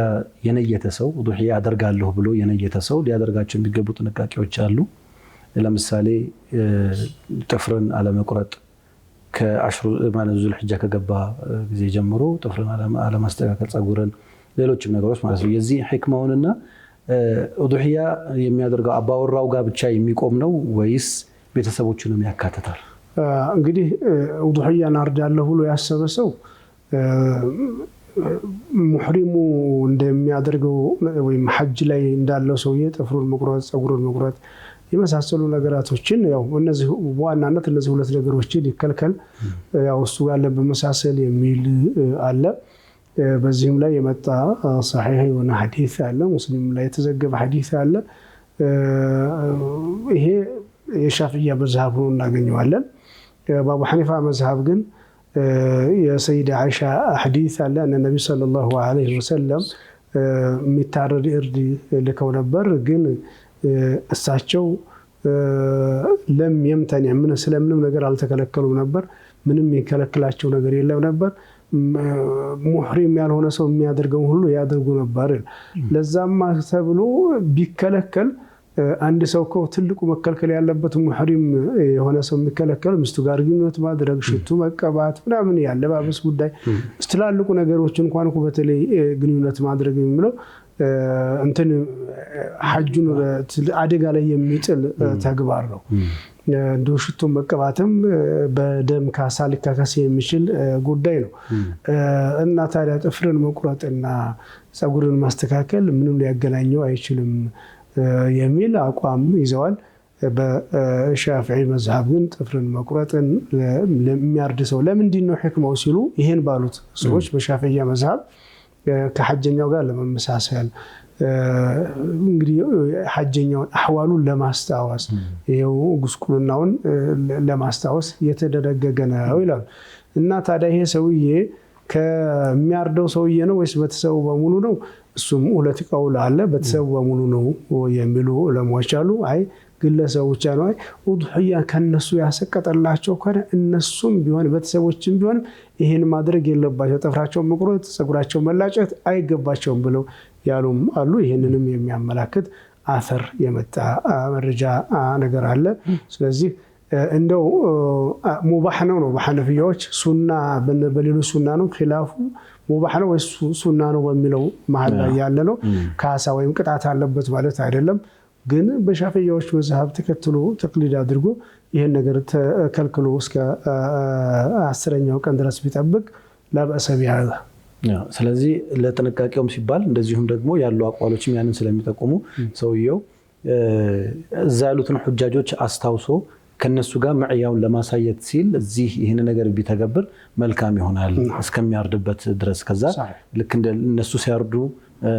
የነየተ ሰው ኡዱሒያ አደርጋለሁ ብሎ የነየተ ሰው ሊያደርጋቸው የሚገቡ ጥንቃቄዎች አሉ። ለምሳሌ ጥፍርን አለመቁረጥ፣ ከአሽሩ ዙልሒጃ ከገባ ጊዜ ጀምሮ ጥፍርን አለማስተካከል፣ ጸጉርን፣ ሌሎችም ነገሮች ማለት ነው። የዚህ ሕክማውንና ኡዱሒያ የሚያደርገው አባወራው ጋር ብቻ የሚቆም ነው ወይስ ቤተሰቦቹንም ያካትታል? እንግዲህ ኡዱሒያን አርዳለሁ ብሎ ያሰበ ሰው ሙህሪሙ እንደሚያደርገው ወይም ሐጅ ላይ እንዳለው ሰውዬ ጥፍሩን መቁረጥ ጸጉሩን መቁረጥ የመሳሰሉ ነገራቶችን ያው እነዚህ በዋናነት እነዚህ ሁለት ነገሮችን ይከልከል ያው እሱ ጋር በመሳሰል የሚል አለ በዚህም ላይ የመጣ صحيح የሆነ ሐዲስ አለ ሙስሊም ላይ የተዘገበ ሐዲስ አለ ይሄ የሻፊዒያ መዝሐብ ነው እናገኘዋለን በአቡ ሐኒፋ መዝሐብ ግን የሰይዳ አይሻ ሐዲስ አለ እነ ነብዩ ሰለላሁ ዐለይሂ ወሰለም ሚታረድ እርድ ልከው ነበር ግን እሳቸው ለም يمتنع ምን ስለምንም ነገር አልተከለከሉም ነበር ምንም የከለከላቸው ነገር የለም ነበር ሙህሪም ያልሆነ ሰው የሚያደርገው ሁሉ ያደርጉ ነበር ለዛማ ተብሎ ቢከለከል አንድ ሰው እኮ ትልቁ መከልከል ያለበት ሙህሪም የሆነ ሰው የሚከለከል ሚስቱ ጋር ግንኙነት ማድረግ ሽቱ መቀባት ምናምን ያለባበስ ጉዳይ ስትላልቁ ነገሮች እንኳን እኮ በተለይ ግንኙነት ማድረግ የሚለው እንትን ሐጁን አደጋ ላይ የሚጥል ተግባር ነው እንደው ሽቱ መቀባትም በደም ካሳልካከስ የሚችል ጉዳይ ነው እና ታዲያ ጥፍርን መቁረጥና ጸጉርን ማስተካከል ምንም ሊያገናኘው አይችልም የሚል አቋም ይዘዋል በሻፊዒ መዝሐብ ግን ጥፍርን መቁረጥን ለሚያርድ ሰው ለምንድን ነው ህክማው ሲሉ ይሄን ባሉት ሰዎች በሻፊዒያ መዝሐብ ከሐጀኛው ጋር ለመመሳሰል እንግዲህ ሐጀኛውን አህዋሉን ለማስተዋወስ ይሄው ጉስቁልናውን ለማስተዋወስ የተደረገገ ነው ይላል እና ታዲያ ይሄ ሰውዬ ከሚያርደው ሰውዬ ነው ወይስ በተሰው በሙሉ ነው እሱም ሁለት ቀውል አለ በተሰው በሙሉ ነው የሚሉ ለሞች አሉ አይ ግለሰቦች ነው አይ ኡድህያ ከነሱ ያሰቀጠላቸው ከሆነ እነሱም ቢሆን በተሰቦችም ቢሆን ይሄን ማድረግ የለባቸው ጥፍራቸው መቁረጥ ጸጉራቸው መላጨት አይገባቸውም ብለው ያሉም አሉ ይሄንንም የሚያመላክት አፈር የመጣ መረጃ ነገር አለ ስለዚህ እንደው ሙባህ ነው በሐነፊያዎች ሱና በሌሎች ሱና ነው ኺላፉ ሙባህ ነው ወይስ ሱና ነው በሚለው መሃል ላይ ያለ ነው ካሳ ወይም ቅጣት አለበት ማለት አይደለም ግን በሻፊዒዎች መዝሐብ ተከትሎ ተቅሊድ አድርጎ ይሄን ነገር ተከልክሎ እስከ 10ኛው ቀን ድረስ ቢጠብቅ ለበሰ ቢያዛ ስለዚህ ለጥንቃቄውም ሲባል እንደዚሁም ደግሞ ያሉ አቋሎችም ያንን ስለሚጠቁሙ ሰውየው እዛ ያሉትን ሁጃጆች አስታውሶ ከነሱ ጋር መዕያውን ለማሳየት ሲል እዚህ ይሄን ነገር ቢተገብር መልካም ይሆናል እስከሚያርድበት ድረስ ከዛ ልክ እንደነሱ ሲያርዱ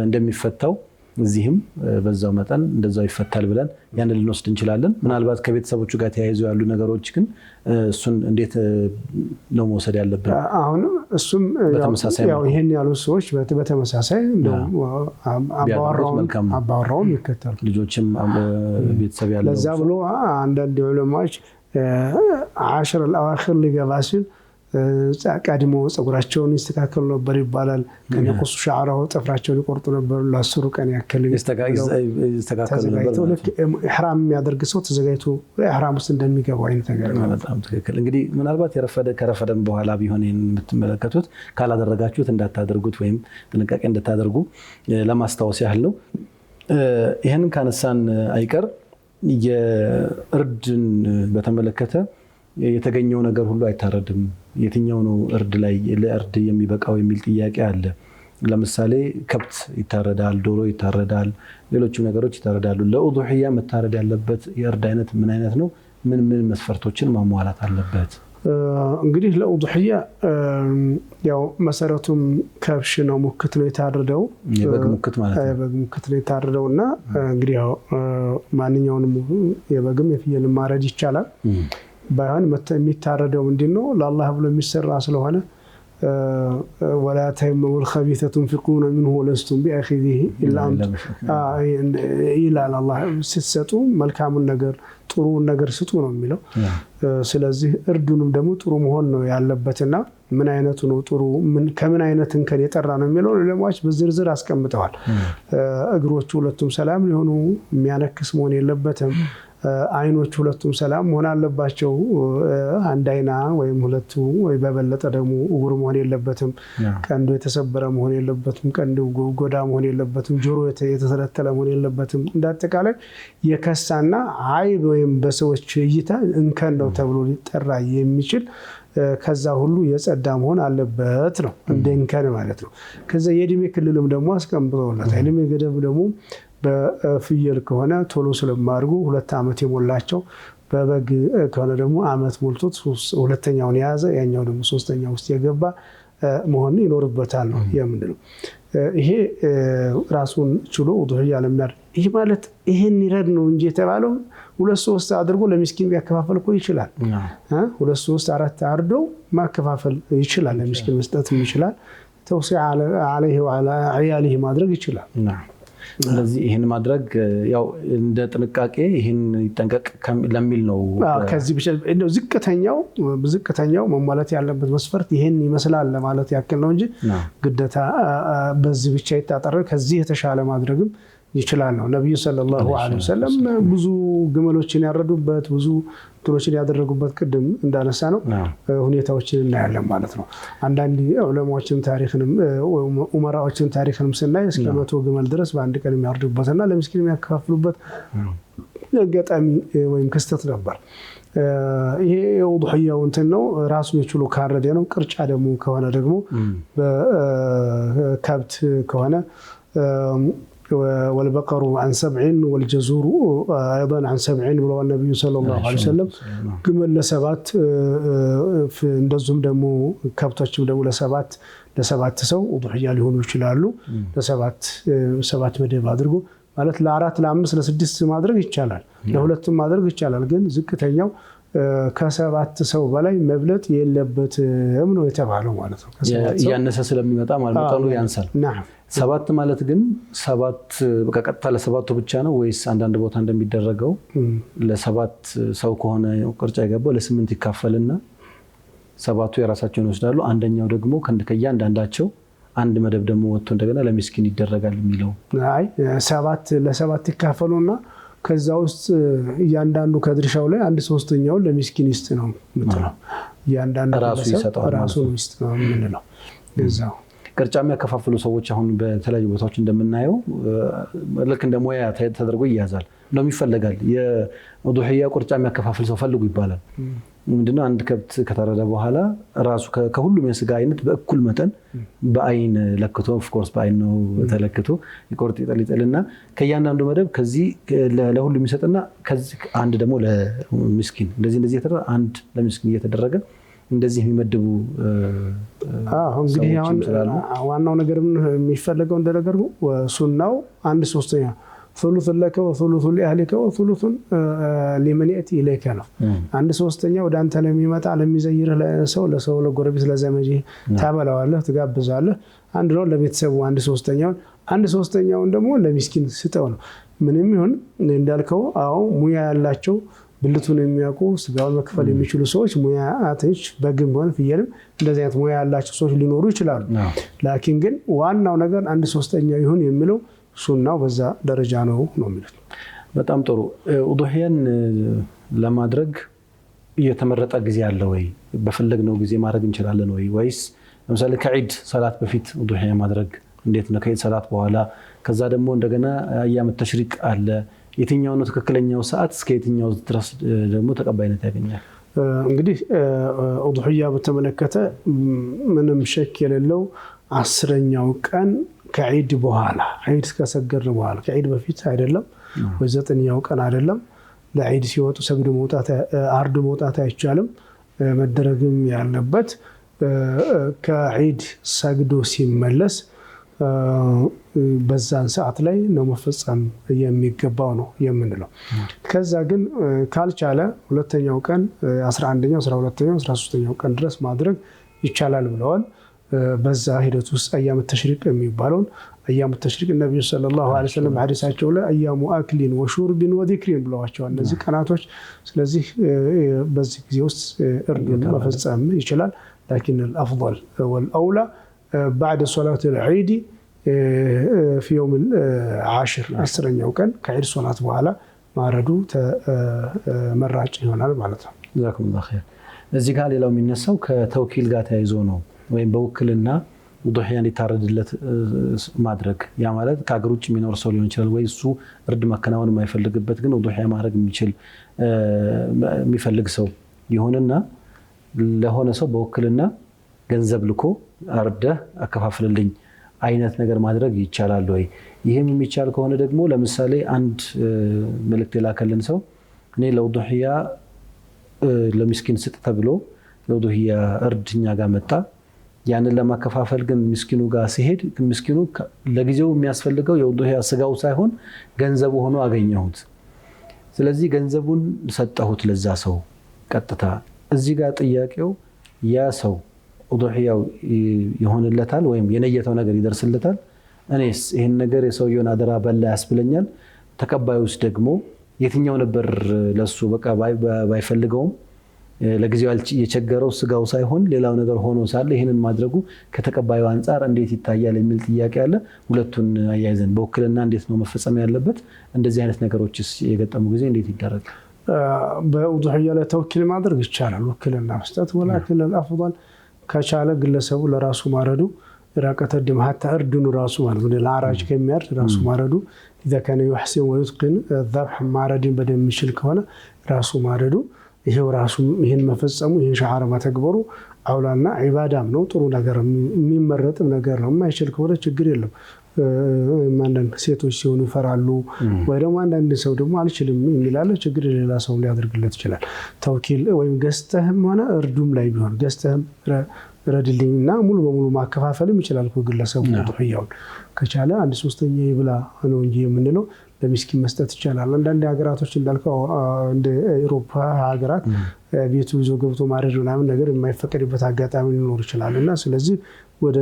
እንደሚፈታው እዚህም በዛው መጠን እንደዛው ይፈታል ብለን ያን ልንወስድ እንችላለን ምናልባት ከቤተሰቦቹ ጋር ተያይዘው ያሉ ነገሮች ግን እሱን እንዴት ነው መውሰድ ያለብን አሁን እሱም ያው ይሄን ያሉ ሰዎች በተመሳሳይ እንደው አባወራውን ይከተሉ ልጆችም ቤተሰብ ያለው ለዛ ብሎ አንዳንድ ዑለማዎች 10 الأواخر ሊገባ ሲል ቀድሞ ጸጉራቸውን ይስተካከሉ ነበር ይባላል ከነቁሱ ሻዕራው ጥፍራቸውን ይቆርጡ ነበር ለአስሩ ቀን ያክል ይስተካከሉ ነበር ኢህራም የሚያደርግ ሰው ተዘጋጅቶ ኢህራም ውስጥ እንደሚገባ አይነት ነገር ነው በጣም ትክክል እንግዲህ ምናልባት ከረፈደም በኋላ ቢሆን የምትመለከቱት ካላደረጋችሁት እንዳታደርጉት ወይም ጥንቃቄ እንድታደርጉ ለማስታወስ ያህል ነው ይሄንን ካነሳን አይቀር የእርድን በተመለከተ የተገኘው ነገር ሁሉ አይታረድም የትኛው ነው እርድ ላይ ለእርድ የሚበቃው የሚል ጥያቄ አለ ለምሳሌ ከብት ይታረዳል ዶሮ ይታረዳል ሌሎችም ነገሮች ይታረዳሉ ለኡዱህያ መታረድ ያለበት የእርድ አይነት ምን አይነት ነው ምን መስፈርቶችን ማሟላት አለበት እንግዲህ ለኡዱህያ ያው መሰረቱም ከብሽ ነው ሙክት ነው የታረደው የበግ ሙክት ማለት ነው የበግ ሙክት ነው የታረደውና እንግዲህ ያው ማንኛውንም የበግም የፍየልም ማረድ ይቻላል ባይሆን የሚታረደው ምንድነው ለአላህ ብሎ የሚሰራ ስለሆነ ولا تيمموا الخبيث تنفقون منه ولستم بأخذه إلا أنتم إلى الله ስትሰጡ መልካሙን ነገር ጥሩውን ነገር ስጡ ነው የሚለው ስለዚህ እርዱንም ደግሞ ጥሩ መሆን ነው ያለበትና ምን አይነቱ ነው ጥሩ ከምን አይነት እንከን የጠራ ነው የሚለው ለማች በዝርዝር አስቀምጠዋል እግሮቹ ሁለቱም ሰላም ሊሆኑ የሚያነክስ መሆን የለበትም አይኖቹ ሁለቱም ሰላም መሆን አለባቸው አንድ አይና ወይም ሁለቱ ወይ በበለጠ ደግሞ እግሩ መሆን የለበትም ቀንዱ የተሰበረ መሆን የለበትም ቀንዱ ጎዳ መሆን የለበትም ጆሮ የተሰለተለ መሆን የለበትም እንዳጠቃላይ የከሳና አይብ ወይም በሰዎች እይታ እንከን ነው ተብሎ ሊጠራ የሚችል ከዛ ሁሉ የጸዳ መሆን አለበት ነው እንደንከን ማለት ነው። ከዛ የእድሜ ክልልም ደግሞ አስቀምጠውለታል። የእድሜ ገደብ ደግሞ በፍየል ከሆነ ቶሎ ስለማድርጉ 2 ዓመት የሞላቸው፣ በበግ ከሆነ ደግሞ ዓመት ሞልቶት ሁለተኛውን የያዘ ያኛው ደግሞ ሶስተኛ ውስጥ የገባ መሆን ይኖርበታል ነው የምንለው። ይሄ ራሱን ችሎ ኡድህያ ለሚያደርግ ይህ ማለት ይሄን ይረድ ነው እንጂ የተባለው 2-3 አድርጎ ለሚስኪን ቢያከፋፈል እኮ ይችላል። 2-3-4 አርደው ማከፋፈል ይችላል፣ ለሚስኪን መስጠትም ይችላል። ተውሲዕ አለይሂ ወዐላ ዒያሊሂ ማድረግ ይችላል። ስለዚህ ይህን ማድረግ ያው እንደ ጥንቃቄ ይህን ይጠንቀቅ ለሚል ነው። ከዚህ ብቻ እንደው ዝቅተኛው መሟላት ያለበት መስፈርት ይህን ይመስላል ለማለት ያክል ነው እንጂ ግዴታ በዚህ ብቻ ይታጠራል። ከዚህ የተሻለ ማድረግም ይችላል ነው። ነብዩ ሰለላሁ ዐለይሂ ወሰለም ብዙ ግመሎችን ያረዱበት ብዙ እንትኖችን ያደረጉበት ቅድም እንዳነሳ ነው ሁኔታዎችን እናያለን ማለት ነው። አንዳንድ ዑለማዎችን ታሪክንም ኡመራዎችን ታሪክንም ስናይ እስከ 100 ግመል ድረስ በአንድ ቀን የሚያርዱበትና ለምስኪን የሚያከፋፍሉበት አጋጣሚ ወይም ክስተት ነበር። ይሄ የኡድህያው እንትን ነው ራሱን የችሎ ካረደ ነው። ቅርጫ ደግሞ ከሆነ ደግሞ በከብት ከሆነ والبقر عن 7 والجزور أيضا عن 7 ብለዋል النبي صلى الله عليه وسلم። ግመል ለሰባት እንደዚሁም ደግሞ ከብቶችም ደግሞ ለሰባት ሰው ኡድህያ ሊሆኑ ይችላሉ። ለሰባት መደብ አድርጎ ማለት ለ4 ለ5 ለ6 ማድረግ ይቻላል፣ ለ2 ማድረግ ይቻላል። ግን ዝቅተኛው ከ7 ሰው በላይ መብለጥ የለበትም ነው የተባለው ማለት ነው። ያነሰ ስለሚመጣ ማለት ነው ያንሳል። 7 ማለት ግን 7 በቀጥታ ለ7ቱ ብቻ ነው ወይስ አንዳንድ ቦታ እንደሚደረገው ለ7 ሰው ከሆነ ቅርጫ የገባው ለ8 ይካፈልና 7ቱ የራሳቸውን ይወስዳሉ፣ አንደኛው ደግሞ ከእያንዳንዳቸው አንድ መደብ ደግሞ ወጥቶ እንደገና ለሚስኪን ይደረጋል የሚለው? አይ 7 ለ7 ይካፈሉና ከዛ ውስጥ እያንዳንዱ ከድርሻው ላይ 1/3ኛውን ለሚስኪን ይስጥ ነው የምትለው። እያንዳንዱ ራሱ ይስጥ ነው የምንለው። እዛው ቅርጫ የሚያከፋፍሉ ሰዎች አሁን በተለያዩ ቦታዎች እንደምናየው ልክ እንደ ሙያ ተደርጎ ይያዛል፣ እንደውም ይፈልጋል። የኡድህያ ቅርጫ የሚያከፋፍል ሰው ፈልጉ ይባላል። ምንድነው አንድ ከብት ከተረደ በኋላ ራሱ ከሁሉም የስጋ አይነት በእኩል መጠን በአይን ለክቶ ኦፍ ኮርስ በአይን ነው ተለክቶ ይቆርጥ ይጠልና ከያንዳንዱ መደብ ከዚህ ለሁሉም ይሰጥና ከዚህ አንድ ደግሞ ለሚስኪን እንደዚህ የተደረገ አንድ ለሚስኪን እየተደረገ እንደዚህ የሚመድቡ እንግዲህ ዋናው ነገር የሚፈልገው እንደነገሩ ሱናው 1/3 ثلث لك وثلث لأهلك وثلث لمن يأتي إليك ነው። 1/3 ወደ አንተ ለሚመጣ ለሚዘይርህ ለሰው ለጎረቤት ለዘመድ ታበላዋለህ ትጋብዛለህ። አንድ ነው ለቤተሰቡ 1/3ኛውን ደግሞ ለሚስኪን ስጠው ነው። ምንም ይሁን እንዳልከው ሙያ ያላቸው ብልቱን የሚያውቁ ስጋውን መክፈል የሚችሉ ሰዎች ሙያተኞች በግም ሆነ ፍየልም እንደዚህ አይነት ሙያ ያላቸው ሰዎች ሊኖሩ ይችላሉ። ላኪን ግን ዋናው ነገር 1/3 ይሁን የሚለው ሱናው በዛ ደረጃ ነው የሚሉት። በጣም ጥሩ። ኡድህያን ለማድረግ የተመረጠ ጊዜ አለ ወይ? በፈለግነው ጊዜ ማድረግ እንችላለን ወይ? ወይስ ለምሳሌ ከዒድ ሰላት በፊት ኡድህያ ማድረግ እንዴት ነው? ከዒድ ሰላት በኋላ ከዛ ደግሞ እንደገና አያም ተሽሪቅ አለ። የትኛው ነው ትክክለኛው ሰዓት? እስከ የትኛው ድረስ ደግሞ ተቀባይነት ያገኛል? እንግዲህ ኡድህያ በተመለከተ ምንም ሸክ የሌለው 10ኛው ቀን ከዒድ በኋላ ዒድ ከሰገርን በኋላ ከዒድ በፊት አይደለም ወይ 9ኛው ቀን አይደለም። ለዒድ ሲወጡ ሰግዶ መውጣት አርዶ መውጣት አይቻልም። መደረግም ያለበት ከዒድ ሰግዶ ሲመለስ በዛን ሰዓት ላይ ነው መፈጸም የሚገባው ነው የምንለው። ከዛ ግን ካልቻለ ሁለተኛው ቀን 11ኛው 12ኛው 13ኛው ቀን ድረስ ማድረግ ይቻላል ብለዋል። በዛ ሂደት ውስጥ አያም ተሽሪቅ የሚባለውን አያም ተሽሪቅ ነብዩ ሰለላሁ ዐለይሂ ወሰለም ሐዲሳቸው ላይ አያሙ አክሊን ወሹርቢን ወዚክሪን ብለዋቸዋል እነዚህ ቀናቶች። ስለዚህ በዚህ ጊዜ ውስጥ እርዱን መፈጸም ይችላል። لكن الأفضل والأولى بعد صلاة العيد في يوم العاشر 10ኛው ቀን ከዒድ ሶላት በኋላ ማረዱ ተመራጭ ይሆናል ማለት ነው። جزاكم الله خير። እዚህ ጋር ሌላው የሚነሳው ከተወኪል ጋር ተያይዞ ነው ወይም በውክልና ኡድህያ እንዲታረድለት ማድረግ። ያ ማለት ከሀገር ውጭ የሚኖር ሰው ሊሆን ይችላል ወይ እሱ እርድ ማከናወን የማይፈልግበት ግን ኡድህያ ማድረግ የሚፈልግ ሰው ይሆንና ለሆነ ሰው በወክልና ገንዘብ ልኮ አርደህ አከፋፍልልኝ አይነት ነገር ማድረግ ይቻላል ወይ? ይሄም የሚቻል ከሆነ ደግሞ ለምሳሌ አንድ መልእክት የላከልን ሰው እኔ ለውዱህያ ለምስኪን ስጥ ተብሎ ለውዱህያ እርድኛ ጋር መጣ። ያንን ለማከፋፈል ግን ምስኪኑ ጋር ሲሄድ ምስኪኑ ለጊዜው የሚያስፈልገው የውዱህያ ስጋው ሳይሆን ገንዘቡ ሆኖ አገኘሁት። ስለዚህ ገንዘቡን ሰጠሁት ለዛ ሰው ቀጥታ። እዚህ ጋር ጥያቄው ያ ሰው ውዱህያው ይሆንለታል ወይም የነየተው ነገር ይደርስለታል? እኔስ ይሄን ነገር የሰውየውን አደራ በላ ያስብለኛል? ተቀባዩስ ደግሞ የትኛው ነበር ለሱ በቃ ባይፈልገውም ለጊዜው የቸገረው ስጋው ሳይሆን ሌላው ነገር ሆኖ ሳለ ይሄንን ማድረጉ ከተቀባዩ አንፃር እንዴት ይታያል የሚል ጥያቄ አለ። ሁለቱን አያይዘን በውክልና እንዴት ነው መፈጸም ያለበት? እንደዚህ አይነት ነገሮችስ የገጠሙ ጊዜ እንዴት ይደረጋል? በውዱህያ ላይ ተወኪል ማድረግ ይቻላል፣ ውክልና መስጠት። ወላኪን الافضل ከቻለ ግለሰቡ ለራሱ ማረዱ ራቀተ ደም ሀታ እርዱን ራሱ ማለት ነው ለአራጅ ከሚያርድ ራሱ ማረዱ اذا كان يحسن ويتقن الذبح ማረድን በደም የሚችል ከሆነ ራሱ ማረዱ ይሄው ራሱ ይሄን መፈጸሙ ይሄን ሻዓራ ማተግበሩ አውላና ኢባዳም ነው፣ ጥሩ ነገር የሚመረጥ ነገር ነው። የማይችል ከሆነ ችግር የለም። ማንነን ሴቶች ሲሆኑ ይፈራሉ ወይ ደግሞ አንዳንድ ሰው ደግሞ አልችልም የሚላለ ችግር ሌላ ሰው ሊያደርግለት ይችላል። ተወኪል ወይም ገዝተህም ሆነ እርዱም ላይ ቢሆን ገዝተህም ረድልኝና ሙሉ በሙሉ ማከፋፈልም ይችላል። ግለሰቡ ውዱህያውን ከቻለ 1/3 ይብላ ነው እንጂ የምንለው ለምስኪን መስጠት ይቻላል። አንዳንድ ሀገራቶች እንዳልከው እንደ አውሮፓ ሀገራት ቤቱ ይዞ ገብቶ ማረድ ምናምን ነገር የማይፈቀድበት አጋጣሚ ሊኖር ይችላል እና ስለዚህ ወደ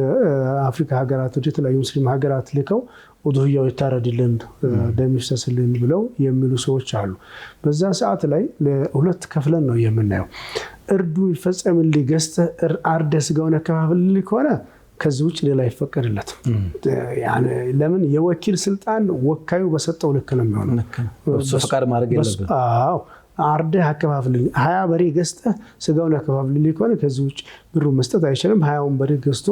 አፍሪካ ሀገራት ወደ ተለያዩ ሙስሊም ሀገራት ልከው ውዱህያው ይታረድልን ደም ይፍሰስልን ብለው የሚሉ ሰዎች አሉ። በዛ ሰዓት ላይ ለሁለት ከፍለን ነው የምናየው። እርዱ ይፈጸምልኝ ገዝተህ አርደህ ስጋውን አከፋፍልልኝ ከሆነ ከዚህ ውጭ ሌላ አይፈቀድለትም። ያኔ ለምን የወኪል ስልጣን ወካዩ በሰጠው ልክ ነው የሚሆነው። እሱ ፈቃድ ማድረግ የለበትም። አዎ አርደህ አከፋፍልልኝ 20 በሬ ገዝተህ ስጋውን አከፋፍልልኝ ከሆነ ከዚህ ውጭ ብሩ መስጠት አይችልም። 20ውን በሬ ገዝቶ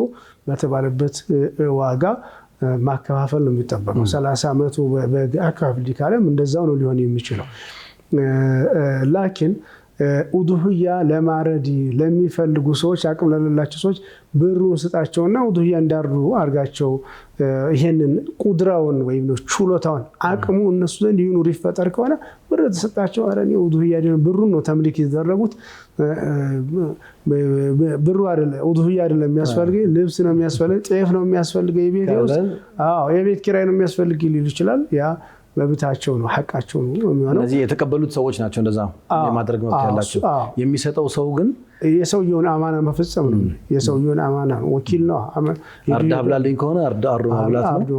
በተባለበት ዋጋ ማከፋፈል ነው የሚጠበቀው። 30 መቶ በአከፋፍልልኝ ካለም እንደዛው ነው ሊሆን የሚችለው። ላኪን ውዱህያ ለማረድ ለሚፈልጉ ሰዎች አቅም ለሌላቸው ሰዎች ብሩን ስጣቸውና ውዱህያ እንዳርዱ አርጋቸው። ይሄንን ቁድራውን ወይም ችሎታውን አቅሙ እነሱ ዘንድ ይኑር ይፈጠር ከሆነ ብር ተሰጣቸው። አረኒ ውዱህያ ብሩን ነው ተምሊክ ይደረጉት። ብሩ አይደለም ውዱህያ አይደለም የሚያስፈልግ ልብስ ነው የሚያስፈልግ፣ ጤፍ ነው የሚያስፈልግ፣ የቤት ውስጥ የቤት ኪራይ ነው የሚያስፈልግ ሊሉ ይችላል። ያ መብታቸው ነው ሐቃቸው ነው የሚሆነው። እነዚህ የተቀበሉት ሰዎች ናቸው እንደዛ የማድረግ መብት ያላቸው። የሚሰጠው ሰው ግን የሰውየውን አማና መፈጸም ነው። የሰውየውን አማና ወኪል ነው። አርዳ አብላልኝ ከሆነ አርዳ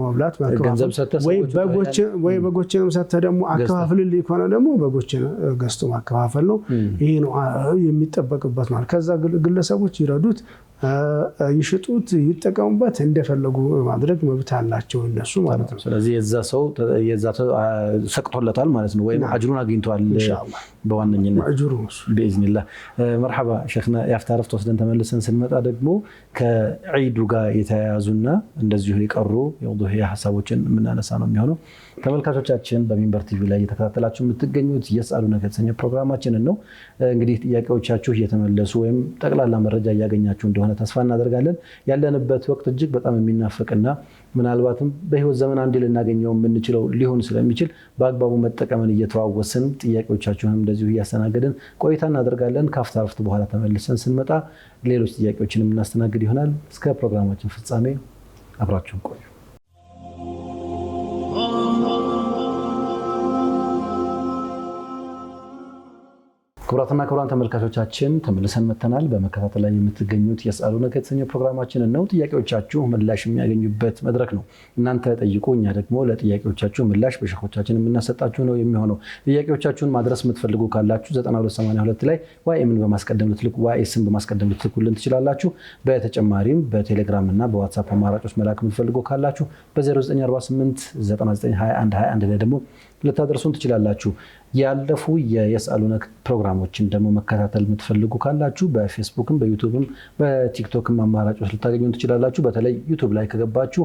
መብላት ገንዘብ ሰጥተህ ወይ በጎችንም ሰጥተህ ደግሞ አከፋፍልልኝ ከሆነ ደግሞ በጎችን ገዝቶ ማከፋፈል ነው። ይሄ ነው የሚጠበቅበት ማለት። ከዛ ግለሰቦች ይረዱት ይሽጡት ይጠቀሙበት እንደፈለጉ ማድረግ መብት አላቸው እነሱ ማለት ነው። ስለዚህ የዛ ሰው ሰቅቶለታል ማለት ነው ወይም አጅሩን አግኝቷል ኢንሻአላህ በዋነኝነት አጅሩ በኢዝኒላህ። መርሐባ ሸይኽና ያፍታረፍት ወስደን ተመልሰን ስንመጣ ደግሞ ከዒዱ ጋር የተያያዙና እንደዚሁ የቀሩ የውዱህያ ሐሳቦችን የምናነሳ ነው የሚሆነው። ተመልካቾቻችን በሚንበር ቲቪ ላይ እየተከታተላችሁ የምትገኙት የስአሉነ ከተሰኘ ፕሮግራማችንን ነው። እንግዲህ ጥያቄዎቻችሁ እየተመለሱ ወይም ጠቅላላ መረጃ እያገኛችሁ እንደሆነ ተስፋ እናደርጋለን። ያለንበት ወቅት እጅግ በጣም የሚናፍቅና ምናልባትም በህይወት ዘመን አንዴ ልናገኘው የምንችለው ሊሆን ስለሚችል በአግባቡ መጠቀምን እየተዋወስን ጥያቄዎቻችሁንም እንደዚሁ እያስተናገድን ቆይታ እናደርጋለን። ካፍታ ረፍት በኋላ ተመልሰን ስንመጣ ሌሎች ጥያቄዎችን የምናስተናግድ ይሆናል። እስከ ፕሮግራማችን ፍጻሜ አብራችሁን ቆዩ። ክቡራትና ክቡራን ተመልካቾቻችን ተመልሰን መተናል። በመከታተል ላይ የምትገኙት የስአሉነ ከተሰኘ ፕሮግራማችን ነው። ጥያቄዎቻችሁ ምላሽ የሚያገኙበት መድረክ ነው። እናንተ ጠይቁ፣ እኛ ደግሞ ለጥያቄዎቻችሁ ምላሽ በሸኾቻችን የምናሰጣችሁ ነው የሚሆነው። ጥያቄዎቻችሁን ማድረስ የምትፈልጉ ካላችሁ 9282 ላይ ዋይኤምን በማስቀደም ልትልኩ ዋይኤስን በማስቀደም ልትልኩልን ትችላላችሁ። በተጨማሪም በቴሌግራም እና በዋትስአፕ አማራጮች መላክ የምትፈልጉ ካላችሁ በ0948 992121 ላይ ደግሞ ልታደርሱን ትችላላችሁ። ያለፉ የየስአሉነክ ፕሮግራሞችን ደግሞ መከታተል የምትፈልጉ ካላችሁ በፌስቡክም በዩቲዩብም በቲክቶክም አማራጮች ልታገኙን ትችላላችሁ። በተለይ ዩቲዩብ ላይ ከገባችሁ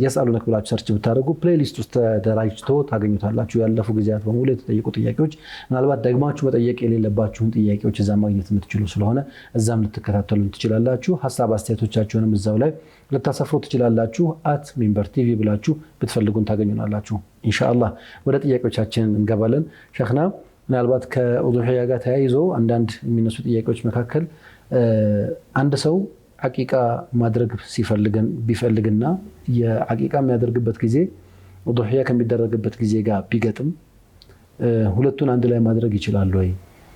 የስአሉነክ ብላችሁ ሰርች ብታደርጉ ፕሌሊስት ውስጥ ተደራጅቶ ታገኙታላችሁ። ያለፉ ጊዜያት በሙሉ የተጠየቁ ጥያቄዎች፣ ምናልባት ደግማችሁ መጠየቅ የሌለባችሁን ጥያቄዎች እዛ ማግኘት የምትችሉ ስለሆነ እዛም ልትከታተሉን ትችላላችሁ። ሀሳብ አስተያየቶቻችሁንም እዛው ላይ ልታሰፍሩ ትችላላችሁ። @ሚንበር ቲቪ ብላችሁ ብትፈልጉን ታገኙናላችሁ። ኢንሻአላህ ወደ ጥያቄዎቻችን እንገባለን። ሸኽና ምናልባት ከኡዱሂያ ጋር ተያይዞ አንዳንድ የሚነሱ ጥያቄዎች መካከል አንድ ሰው ሐቂቃ ማድረግ ቢፈልግና የሐቂቃ የሚያደርግበት ጊዜ ኡዱሂያ ከሚደረግበት ጊዜ ጋር ቢገጥም ሁለቱን አንድ ላይ ማድረግ ይችላል ወይ?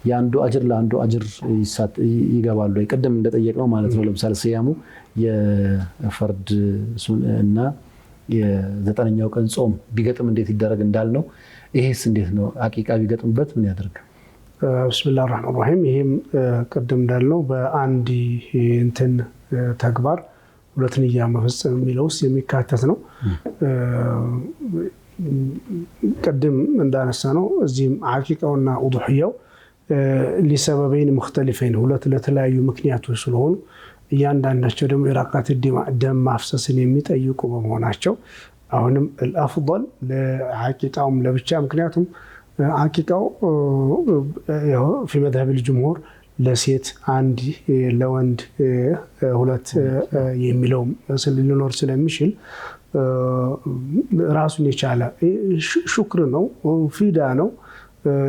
የአንዱ አጅር ለአንዱ አጅር ይገባል ወይ? ቅድም እንደጠየቅነው ማለት ነው። ለምሳሌ ሲያሙ የፈርድ እና የ9ኛው ቀን ጾም ቢገጥም እንዴት ይደረግ እንዳልነው ይሄስ እንዴት ነው? ሐቂቃ ቢገጥምበት ምን ያደርግ? ቢስሚላሂር ረህማኒር ረሂም። ይሄም ቅድም እንዳልነው በአንድ እንትን ተግባር ሁለት ንያ መፈጸም የሚለው ውስጥ የሚካተት ነው። ቅድም እንዳነሳ ነው እዚህም ሐቂቃውና ኡዱሂያው ሊሰበበይን ሙክተሊፈይን ሁለት ለተለያዩ ምክንያቶች ስለሆኑ እያንዳንዳቸው ደግሞ ኢራቃት ደም ማፍሰስን የሚጠይቁ በመሆናቸው አሁንም الافضل ለሐቂቃውም ለብቻ ምክንያቱም ሐቂቃው في مذهب الجمهور ለሴት አንድ ለወንድ ሁለት የሚለው ሊኖር ስለሚችል ራሱን የቻለ ሹክር ነው፣ ፊዳ ነው።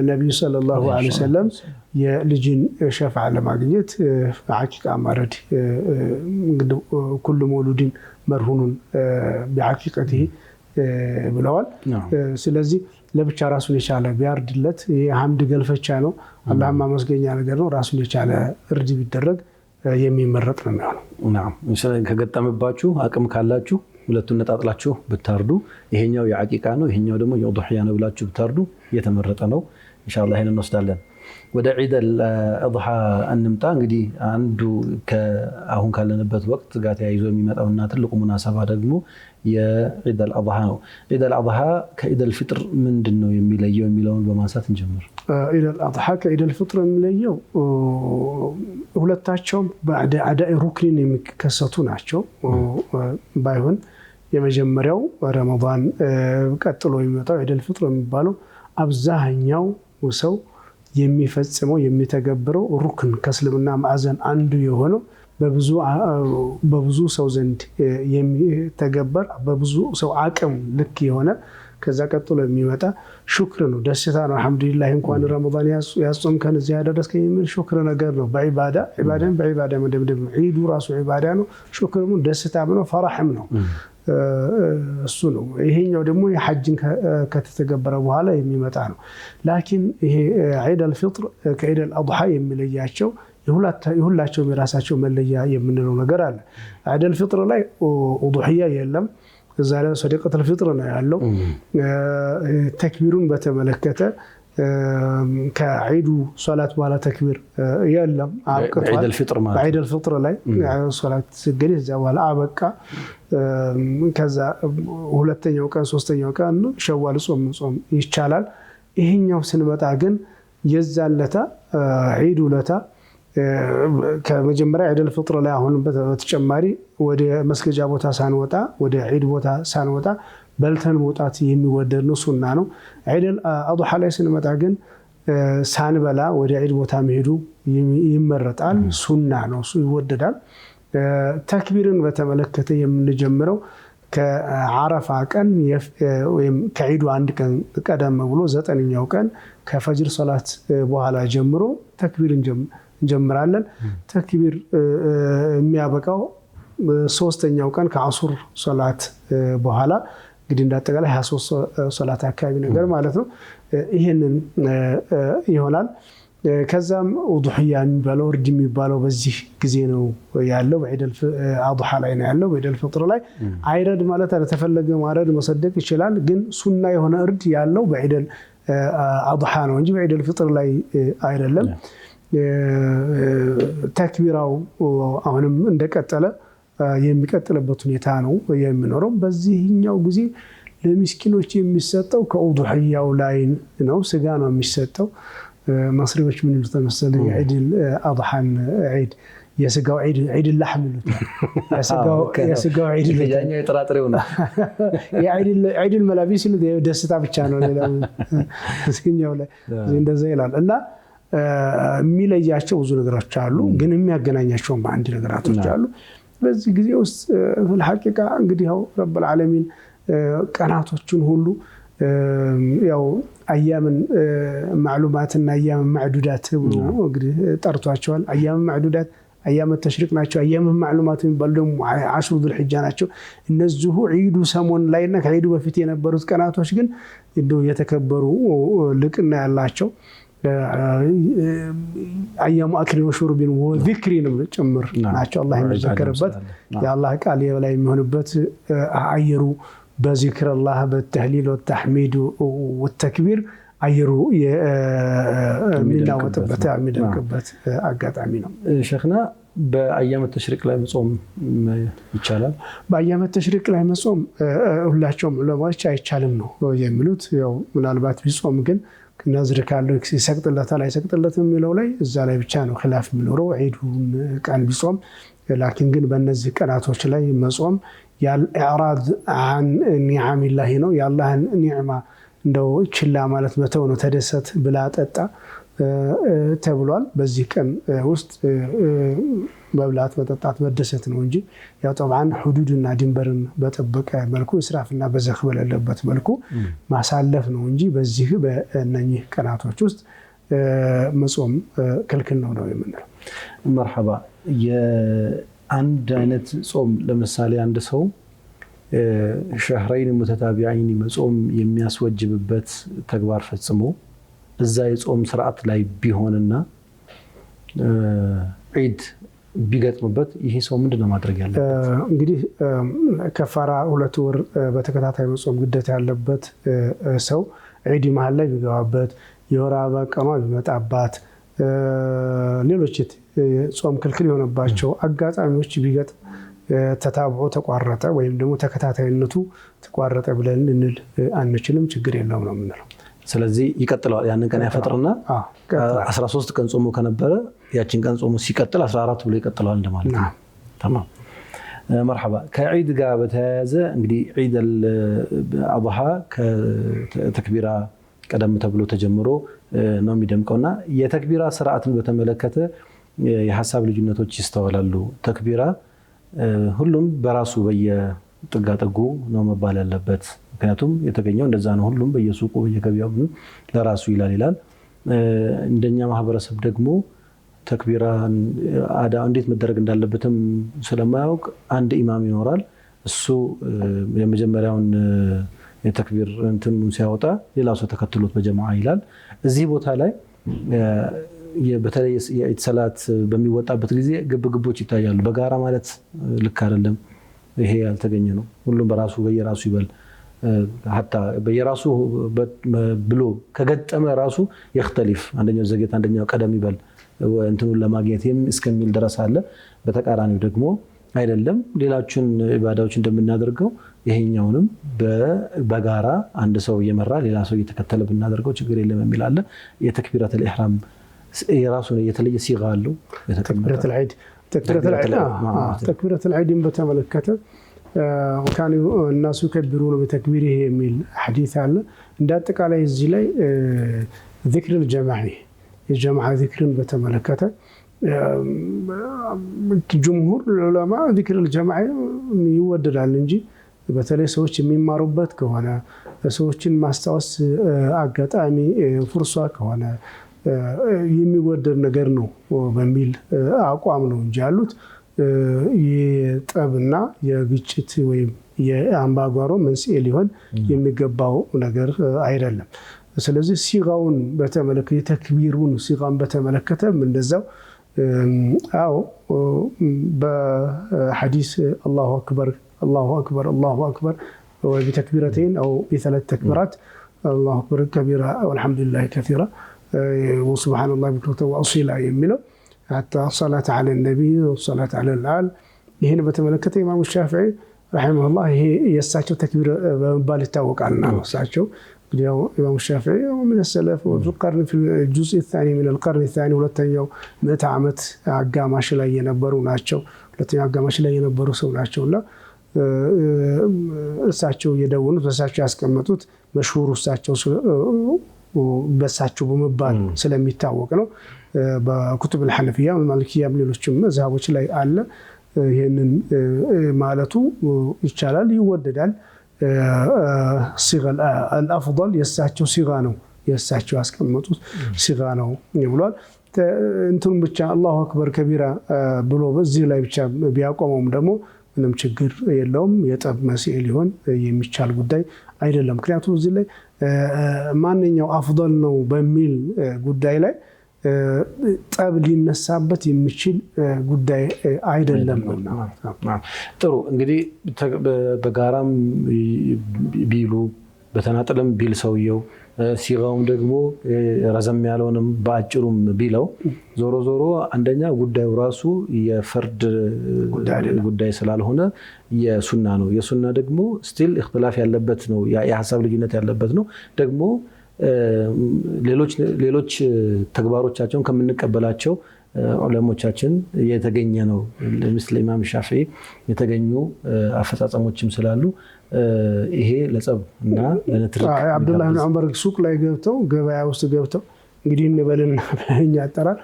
ነብዩ ሰለላሁ ዐለይሂ ወሰለም የልጅን ሸፋዓ ለማግኘት ሐቂቃ ማረድ እንግዲህ ኩሉ መውሉድን መርሁኑን በሐቂቀته ብለዋል። ስለዚህ ለብቻ ራሱን የቻለ ቢያርድለት የሐምድ ገልፈቻ ነው፣ አላህ ማመስገኛ ነገር ነው። ራሱን የቻለ እርድ ቢደረግ የሚመረጥ ነው የሚሆነው። ናም ኢንሻአላህ ከገጠመባችሁ አቅም ካላችሁ ሁለቱን ነጣጥላችሁ ብታርዱ ይሄኛው የሐቂቃ ነው ይሄኛው ደግሞ የኡዱሂያ ነው ብላችሁ ብታርዱ የተመረጠ ነው። ኢንሻአላህ ይሄንን እንወስዳለን። ወደ ዒድ አልአድሃ እንምጣ። እንግዲህ አንዱ አሁን ካለንበት ወቅት ጋር ተያይዞ የሚመጣውና ትልቁ ሙናሰባ ደግሞ የዒድ አልአድሃ ነው። ዒድ አልአድሃ ከዒድ አልፍጥር ምንድነው የሚለየው የሚለውን በማንሳት እንጀምር። ዒድ አልአድሃ ከዒድ አልፍጥር የሚለየው ሁለታቸውም በአዳኢ ሩክን የሚከሰቱ ናቸው። ባይሆን የመጀመሪያው ረመዳን ቀጥሎ የሚመጣው ዒድ አልፍጥር የሚባለው አብዛኛው ሰው የሚፈጽመው የሚተገብረው ሩክን ከእስልምና ማዕዘን አንዱ የሆነው በብዙ ሰው ዘንድ የሚተገበር በብዙ ሰው አቅም ልክ የሆነ ከዛ ቀጥሎ የሚመጣ ሹክር ነው፣ ደስታ ነው። አልহামዱሊላህ እንኳን ረመዳን ያጾምከን እዚህ ያደረስከኝ የሚል ሹክር ነገር ነው። ኢባዳን በኢባዳ መደምደም ዒዱ ራሱ ኢባዳ ነው፣ ሹክርም ደስታም ነው፣ ፈራህም ነው። እሱ ነው። ይሄኛው ደግሞ የሐጅን ከተተገበረ በኋላ የሚመጣ ነው። ላኪን ይሄ ዒድ አልፍጥር ከዒድ አልአድሃ የሚለያቸው የሁላቸውም የራሳቸው መለያ የምንለው ነገር አለ። ዒድ አልፍጥር ላይ ኡዱሂያ የለም፣ እዛ ላይ ሰደቀት አልፍጥር ነው ያለው። ተክቢሩን በተመለከተ ከዒዱ ሶላት በኋላ ተክቢር የለም፣ አብቅቷል። ዒድ አልፍጥር ላይ ሶላት ስገድ እዛ በኋላ አበቃ። ከዛ ሁለተኛው ቀን ሶስተኛው ቀን ሸዋል ጾም ይቻላል። ይሄኛው ስንመጣ ግን የዛለታ ዒዱ ለታ ከመጀመሪያ ዒድ አልፍጥር ላይ አሁን በተጨማሪ ወደ መስገጃ ቦታ ሳንወጣ ወደ ዒድ ቦታ ሳንወጣ በልተን መውጣት የሚወደድ ነው፣ ሱና ነው። ዒድ አልአድሃ ላይ ስንመጣ ግን ሳንበላ ወደ ዒድ ቦታ መሄዱ ይመረጣል፣ ሱና ነው፣ እሱ ይወደዳል። ተክቢርን በተመለከተ የምንጀምረው ከዓረፋ ቀን ወይም ከዒዱ አንድ ቀን ቀደም ብሎ 9ኛው ቀን ከፈጅር ሶላት በኋላ ጀምሮ ተክቢር እንጀምራለን። ተክቢር የሚያበቃው 3ኛው ቀን ከአሱር ሶላት በኋላ እንግዲህ እንዳጠቃላይ 23 ሶላት አካባቢ ነገር ማለት ነው። ይሄንን ይሆናል። ከዛም ኡዱሂያ የሚባለው እርድ የሚባለው በዚህ ጊዜ ነው ያለው፣ በዒድ አልአድሃ ላይ ነው ያለው። በዒድ አልፍጥር ላይ አይረድ ማለት ተፈለገ ማረድ መሰደቅ ይችላል፣ ግን ሱና የሆነ እርድ ያለው በዒድ አልአድሃ ነው እንጂ በዒድ አልፍጥር ላይ አይደለም። ተክቢራው አሁንም እንደቀጠለ የሚቀጥልበት ሁኔታ ነው የሚኖረው። በዚህኛው ጊዜ ለሚስኪኖች የሚሰጠው ከኡዱህያው ላይ ነው ስጋ ነው የሚሰጠው مصريዎች ምን ይሉት መሰለኝ ዒድ አልአድሃን ዒድ የስጋው ዒድ اللحم ይሉታል የስጋው ዒድ ለኛው የጥራጥሬው ነው ዒድ الملابس ደስታ ብቻ ነው ሌላው እስኪኛው ላይ እንደዛ ይላል እና የሚለያቸው ብዙ ነገሮች አሉ ግን የሚያገናኛቸው አንድ ነገራቶች አሉ በዚህ ጊዜ ውስጥ الحقيقه እንግዲህ ያው رب العالمين ቀናቶችን ሁሉ ያው ايام معلومات እና ايام معدودات ብሎ እንግዲህ ጠርቷቸዋል ايام معدودات ايام التشريق ናቸው ايام معلومات የሚባሉ ደግሞ 10 ذو الحجه ናቸው እነዚሁ ዒዱ ሰሞን ላይና ከዒዱ በፊት የነበሩት ቀናቶች ግን እንደው የተከበሩ ልቅና ያላቸው ايام اكل وشرب وذكر ጭምር ናቸው አላህ የሚዘከርበት የአላህ ቃል የበላይ የሚሆንበት አየሩ بذكر الله بالتهليل والتحميد والتكبير ايرو منا وتبتا مدنكبت اغاطامي ነው شيخنا በአያመ ተሽሪቅ ላይ መጾም ይቻላል በአያመ ተሽሪቅ ላይ መጾም ሁላቸውም ለማች አይቻልም ነው የሚሉት ያው ምናልባት ቢጾም ግን ነዝር ካለው ይሰቅጥለታል አይሰቅጥለትም የሚለው ላይ እዛ ላይ ብቻ ነው خلاف የሚኖረው ዒዱን ቀን ቢጾም لكن ግን በእነዚህ ቀናቶች ላይ መጾም ያልኢዕራድ عن نعم الله ነው ያላህን ኒዕማ እንደው ችላ ማለት መተው ነው ተደሰት ብላ ጠጣ ተብሏል በዚህ ቀን ውስጥ መብላት መጠጣት መደሰት ነው እንጂ ያው طبعا حدودና ድንበርን በተጠበቀ መልኩ እስራፍና በዘኽ በሌለበት መልኩ ማሳለፍ ነው እንጂ በዚህ በእነኚህ ቀናቶች ውስጥ መጾም ክልክል ነው የምንለው مرحبا አንድ አይነት ጾም ለምሳሌ አንድ ሰው شهرين متتابعين መጾም የሚያስወጅብበት ተግባር ፈጽሞ እዛ የጾም ስርዓት ላይ ቢሆንና ዒድ ቢገጥምበት ይሄ ሰው ምንድነው ማድረግ ያለበት እንግዲህ ከፋራ 2 ወር በተከታታይ መጾም ግዴታ ያለበት ሰው ዒድ መሃል ላይ ቢገባበት የወር አበባ ቀኗ ቢመጣባት ሌሎች ጾም ክልክል የሆነባቸው አጋጣሚዎች ቢገጥ ተታብዖ ተቋረጠ ወይም ደግሞ ተከታታይነቱ ተቋረጠ ብለን እንል አንችልም ችግር የለውም ነው የምንለው ስለዚህ ይቀጥላል ያንን ቀን ያፈጥርና 13 ቀን ጾሙ ከነበረ ያችን ቀን ጾሙ ሲቀጥል 14 ብሎ ይቀጥላል እንደማለት ነው تمام مرحبا ከዒድ ጋር በተያያዘ እንግዲህ ዒድ አልአድሃ ከተክቢራ ቀደም ተብሎ ተጀምሮ ነው የሚደምቀውና የተክቢራ ስርዓትን በተመለከተ የሐሳብ ልዩነቶች ይስተዋላሉ ተክቢራ ሁሉም በራሱ በየጥጋጥጉ ነው መባል ያለበት ምክንያቱም የተገኘው እንደዛ ነው ሁሉም በየሱቁ በየገበያው ለራሱ ይላል እንደኛ ማህበረሰብ ደግሞ ተክቢራ አዳ እንዴት መደረግ እንዳለበትም ስለማያውቅ አንድ ኢማም ይኖራል እሱ የመጀመሪያውን የተክቢር እንትኑን ሲያወጣ ሌላው ሰው ተከትሎት በጀማዓ ይላል እዚህ ቦታ ላይ በተለይ የሰላት በሚወጣበት ጊዜ ግብግቦች ይታያሉ በጋራ ማለት ልክ አይደለም ይሄ ያልተገኘ ነው ሁሉም በራሱ በየራሱ ይበል hatta በየራሱ ብሎ ከገጠመ ራሱ ይختلف አንደኛው ዘጌት አንደኛው ቀደም ይበል እንትኑን ለማግኘት እስከሚል ድረስ አለ በተቃራኒው ደግሞ አይደለም ሌላችን ኢባዳዎች እንደምናደርገው ይሄኛውንም በጋራ አንድ ሰው እየመራ ሌላ ሰው እየተከተለ ብናደርገው ችግር የለም የሚል አለ የተክቢራተል ኢህራም የራሱ የተለየ ሲጋ አለው ተክቢራተል ዒድ ተክቢራተል ዒድን በተመለከተ وكانوا الناس يكبرون بتكبيره የሚል ሐዲስ አለ እንዳጠቃላይ እዚህ ላይ ذكر الجماعي الجماعه ذكرን በተመለከተ جمهور العلماء ذكر الجماعي ይወደዳል እንጂ በተለይ ሰዎች የሚማሩበት ከሆነ ሰዎችን ማስተዋወስ አጋጣሚ ፍርሷ ከሆነ የሚወደድ ነገር ነው በሚል አቋም ነው እንጂ ያሉት የጠብና የግጭት ወይም የአምባጓሮ መንስኤ ሊሆን የሚገባው ነገር አይደለም ስለዚህ ሲጋውን በተመለከተ ተክቢሩን ሲጋን በተመለከተ እንደዛው አው በሐዲስ الله اكبر الله اكبر الله اكبر وبتكبيرتين او بثلاث تكبيرات الله اكبر كبيرا والحمد لله كثيرا وسبحان الله بكرة واصيلا يميلوا حتى الصلاه على النبي والصلاه على الآل ይሄን በተመለከተ ኢማሙ ሻፊዒ ረሂመሁላህ ይሄ የእሳቸው ተክቢር በመባል ይታወቃልና እሳቸው እንግዲህ ኢማም ሻፊዒ من السلف في الجزء الثاني من القرن الثاني ሁለተኛው ምዕተ ዓመት አጋማሽ ላይ የነበሩ ናቸው። ሁለተኛው አጋማሽ ላይ የነበሩ ሰው ናቸውና እሳቸው የደወኑት በእሳቸው ያስቀመጡት መሽሁር እሳቸው በእሳቸው በመባል ስለሚታወቅ ነው። በኩቱብ الحنفية والمالكية ሌሎችም መዝሐቦች ላይ አለ። ይሄንን ማለቱ ይቻላል ይወደዳል። ሲጋ الافضل የእሳቸው ሲጋ ነው የእሳቸው ያስቀመጡት ሲጋ ነው ይብሏል። እንትን ብቻ አላሁ አክበር ከቢራ ብሎ በዚህ ላይ ብቻ ቢያቆመውም ደግሞ ምንም ችግር የለውም። የጠብ መስኤ ሊሆን የሚቻል ጉዳይ አይደለም። ምክንያቱም እዚህ ላይ ማንኛው አፍضل ነው በሚል ጉዳይ ላይ ጠብ ሊነሳበት የሚችል ጉዳይ አይደለም ነው። ጥሩ እንግዲህ በጋራም ቢሉ በተናጠለም ቢል ሰውየው ሲጋውም ደግሞ ረዘም ያለውንም በአጭሩም ቢለው ዞሮ ዞሮ አንደኛ ጉዳዩ ራሱ የፈርድ ጉዳይ ስላልሆነ የሱና ነው። የሱና ደግሞ ስቲል اختلاف ያለበት ነው። የሐሳብ ልዩነት ያለበት ነው። ደግሞ ሌሎች ተግባሮቻቸውን ከምንቀበላቸው ዑለሞቻችን የተገኘ ነው። ለምሳሌ ኢማም ሻፊዒ የተገኙ አፈጻጸሞችም ስላሉ ይሄ ለጸብ እና ለነትርክ አብዱላህ ኢብኑ ዑመር ሱቅ ላይ ገብተው ገበያ ውስጥ ገብተው እንግዲህ እንበልና በእኛ አጠራር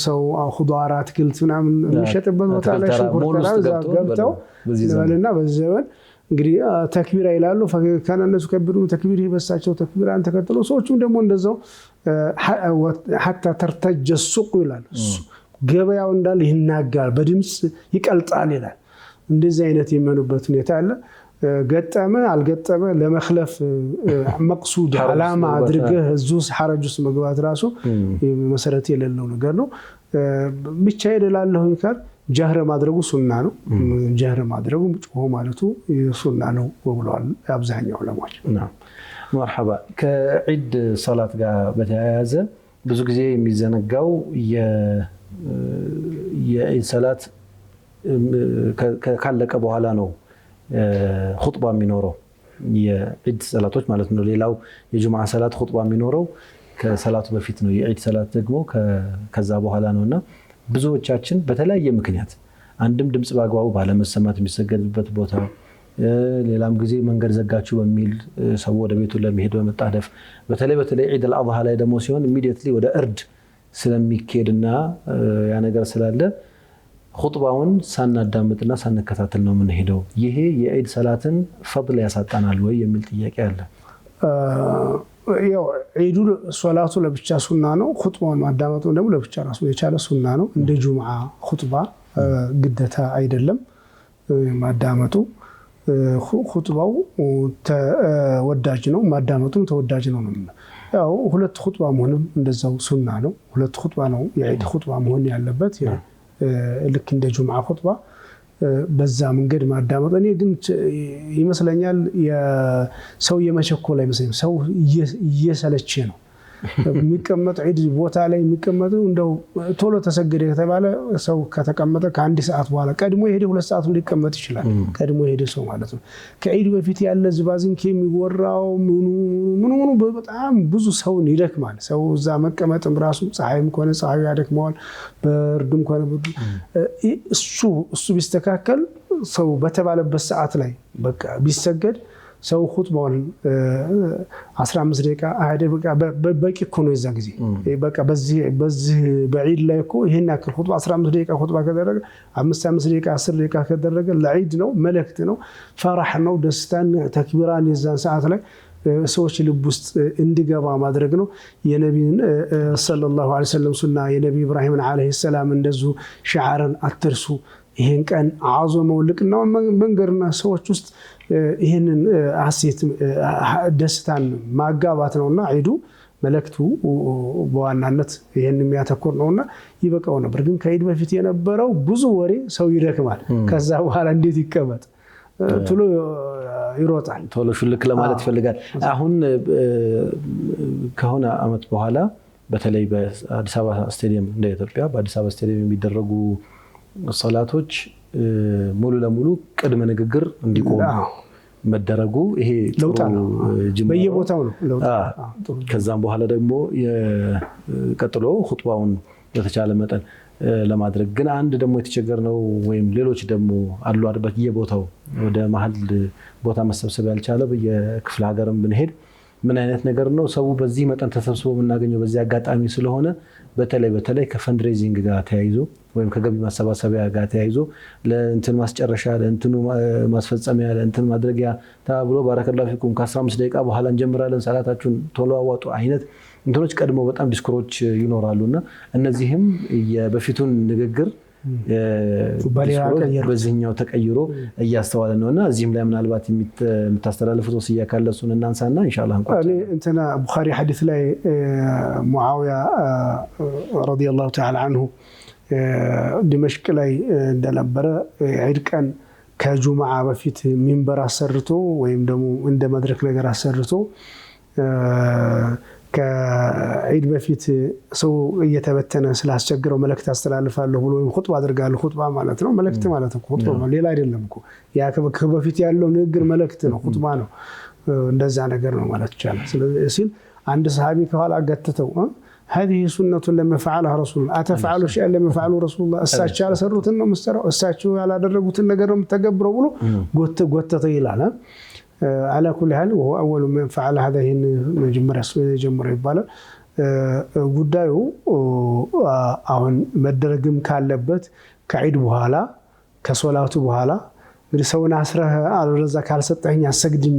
ሰው ኹዳራ አትክልት ምናምን የሚሸጥበት ቦታ ላይ ሽንኩርት ገብተው እንበልና በዘመን እንግዲህ ተክቢራ ይላሉ። ፈካነ እነሱ ከብሩ ተክቢር ይበሳቸው ተክቢራን ተከተሉ ሰዎችም ደግሞ እንደዛው حتى ترتج السوق ይላል። ገበያው እንዳለ ይናጋል በድምጽ ይቀልጣል ይላል። እንደዚህ አይነት የመኑበት ሁኔታ አለ። ገጠመ አልገጠመ ለመخلፍ መቅሱድ ዓላማ አድርገህ እዙስ ሐረጁስ መግባት ራሱ መሰረት የሌለው ነገር ነው። ብቻ ይደላለሁ ይካር ጀህረ ማድረጉ ሱና ነው። ጀህረ ማድረጉ ጮሆ ማለቱ ሱና ነው ብለዋል አብዛኛው ዑለማዎች። መርሐባ ከዒድ ሰላት ጋር በተያያዘ ብዙ ጊዜ የሚዘነጋው የዒድ ሰላት ካለቀ በኋላ ነው ኹጥባ የሚኖረው የዒድ ሰላቶች ማለት ነው። ሌላው የጁምዓ ሰላት ኹጥባ የሚኖረው ከሰላቱ በፊት ነው። የዒድ ሰላት ደግሞ ከዛ በኋላ ነውና ብዙዎቻችን በተለያየ ምክንያት አንድም ድምጽ ባግባቡ ባለመሰማት የሚሰገድበት ቦታ ሌላም ጊዜ መንገድ ዘጋችሁ በሚል ሰው ወደ ቤቱ ለመሄድ በመጣደፍ በተለይ ዒድ አልአድሃ ላይ ደግሞ ሲሆን ኢሚዲየትሊ ወደ እርድ ስለሚኬድና ያ ነገር ስላለ ኹጥባውን ሳናዳምጥና ሳንከታተል ነው የምንሄደው። ይሄ የዒድ ሰላትን ፈድል ያሳጣናል ወይ የሚል ጥያቄ አለ። ያው ዒዱ ሶላቱ ለብቻ ሱና ነው። ኹጥባውን ማዳመጡ ደግሞ ለብቻ ራሱ የቻለ ሱና ነው። እንደ ጁምዓ ኹጥባ ግዴታ አይደለም ማዳመጡ። ኹጥባው ተወዳጅ ነው ማዳመጡም ተወዳጅ ነው። ያው ሁለት ኹጥባ መሆንም እንደዛው ሱና ነው። ሁለት ኹጥባ ነው የዒድ ኹጥባ መሆን ያለበት። ልክ እንደ ጁምዓ ኹጥባ በዛ መንገድ ማዳመጥ እኔ ግን ይመስለኛል የሰው የመቸኮል አይመስልም። ሰው እየሰለቸ ነው የሚቀመጥ ዒድ ቦታ ላይ የሚቀመጡ እንደው ቶሎ ተሰገደ ከተባለ ሰው ከተቀመጠ ከአንድ ሰዓት በኋላ ቀድሞ ይሄድ 2 ሰዓት ሊቀመጥ ይችላል። ቀድሞ ይሄድ ሰው ማለት ነው። ከዒድ በፊት ያለ ዝባዝንኬ የሚወራው ምኑ በጣም ብዙ ሰውን ይደክማል። ሰው እዛ መቀመጥም ራሱ ፀሐይም ከሆነ ፀሐዩ ያደክመዋል፣ በርድም ከሆነ ብርዱ። እሱ ቢስተካከል ሰው በተባለበት ሰዓት ላይ በቃ ቢሰገድ ሰው ኹጥባውን 15 ደቂቃ 20 ደቂቃ በቂ እኮ ነው። የዛ ጊዜ በቃ በዚህ በዒድ ላይ እኮ ይሄን ያክል ኹጥባ 15 ደቂቃ ኹጥባ ከደረገ 5 ደቂቃ 10 ደቂቃ ከደረገ ለዒድ ነው፣ መልእክት ነው፣ ፈራህ ነው፣ ደስታን ተክቢራን የዛን ሰዓት ላይ ሰዎች ልብ ውስጥ እንዲገባ ማድረግ ነው። የነቢዩን ሰለላሁ ዐለይሂ ወሰለም ሱና የነቢ ኢብራሂም አለይሂ ሰላም እንደዚሁ ሸዓርን አትርሱ ይሄን ቀን አዘመው ልቅናው መንገርና ሰዎች ውስጥ ይሄንን ሐሴት ደስታን ማጋባት ነውና ዒዱ መልእክቱ በዋናነት ይሄን የሚያተኩር ነውና ይበቃው ነበር። ግን ከዒድ በፊት የነበረው ብዙ ወሬ ሰው ይደክማል። ከዛ በኋላ እንዴት ይቀመጥ ቶሎ ይሮጣል፣ ቶሎ ሽልክ ለማለት ይፈልጋል። አሁን ከሆነ አመት በኋላ በተለይ በአዲስ አበባ ስቴዲየም እንደ ኢትዮጵያ በአዲስ አበባ ስቴዲየም የሚደረጉ ሰላቶች ሙሉ ለሙሉ ቅድመ ንግግር እንዲቆም መደረጉ ይሄ ለውጥ ነው በየቦታው ነው ለውጥ ከዛም በኋላ ደግሞ ቀጥሎ ኹጥባውን በተቻለ መጠን ለማድረግ ግን አንድ ደግሞ የተቸገርነው ወይም ሌሎች ደግሞ አሉ አድበት የቦታው ወደ መሃል ቦታ መሰብሰብ ያልቻለ በየክፍለ ሀገርም ብንሄድ ምን አይነት ነገር ነው ሰው በዚህ መጠን ተሰብስቦ የምናገኘው በዚህ አጋጣሚ ስለሆነ በተለይ ከፈንድሬዚንግ ጋር ተያይዞ ወይም ከገቢ ማሰባሰቢያ ጋር ተያይዞ ለእንትን ማስጨረሻ ለእንትኑ ማስፈጸሚያ ለእንትን ማድረጊያ ተብሎ ባረከላሁ ፊኩም ከ15 ደቂቃ በኋላ እንጀምራለን ሰላታችሁን ቶሎ አዋጡ አይነት እንትኖች ቀድሞ በጣም ዲስኩሮች ይኖራሉና እነዚህም የበፊቱን ንግግር በዚህኛው ተቀይሮ እያስተዋለ ነውና እዚህም ላይ ምናልባት የምታስተላልፉት ወሲያ ካለ እሱን እናንሳና ኢንሻአላህ እንትና ቡኻሪ ሐዲስ ላይ ሙአዊያ ረዲየላሁ ተዓላ عنه ድመሽቅ ላይ እንደነበረ ዒድ ቀን ከጁምዓ በፊት ሚንበር አሰርቶ ወይም ደግሞ እንደ መድረክ ነገር አሰርቶ ከዒድ በፊት ሰው እየተበተነ ስላስቸግረው መልእክት አስተላልፋለሁ ብሎ ኹጥባ አድርጋለሁ ኹጥባ ማለት ነው መልእክት ማለት ነው ኹጥባ ሌላ አይደለም እኮ ያ ከበፊት ያለው ንግግር መልእክት ነው ኹጥባ ነው እንደዛ ነገር ነው ማለት ይቻላል ስለዚህ አንድ ሰሃቢ ከኋላ አገተተው هذه سنة لما يفعلها رسول الله أتفعلوا شيئا لما يفعله رسول الله أستاذ على سرة إنه مسترى أستاذ على درجة النجار متجبر وله قط طويل على كل حال وهو أول من فعل هذا من جمر يباله قدايو أهون مدرجم كاللبت كعيد بحالا كصلاة بحالا እንግዲህ ሰውን አስረህ አልረዛ ካልሰጠኝ አሰግድም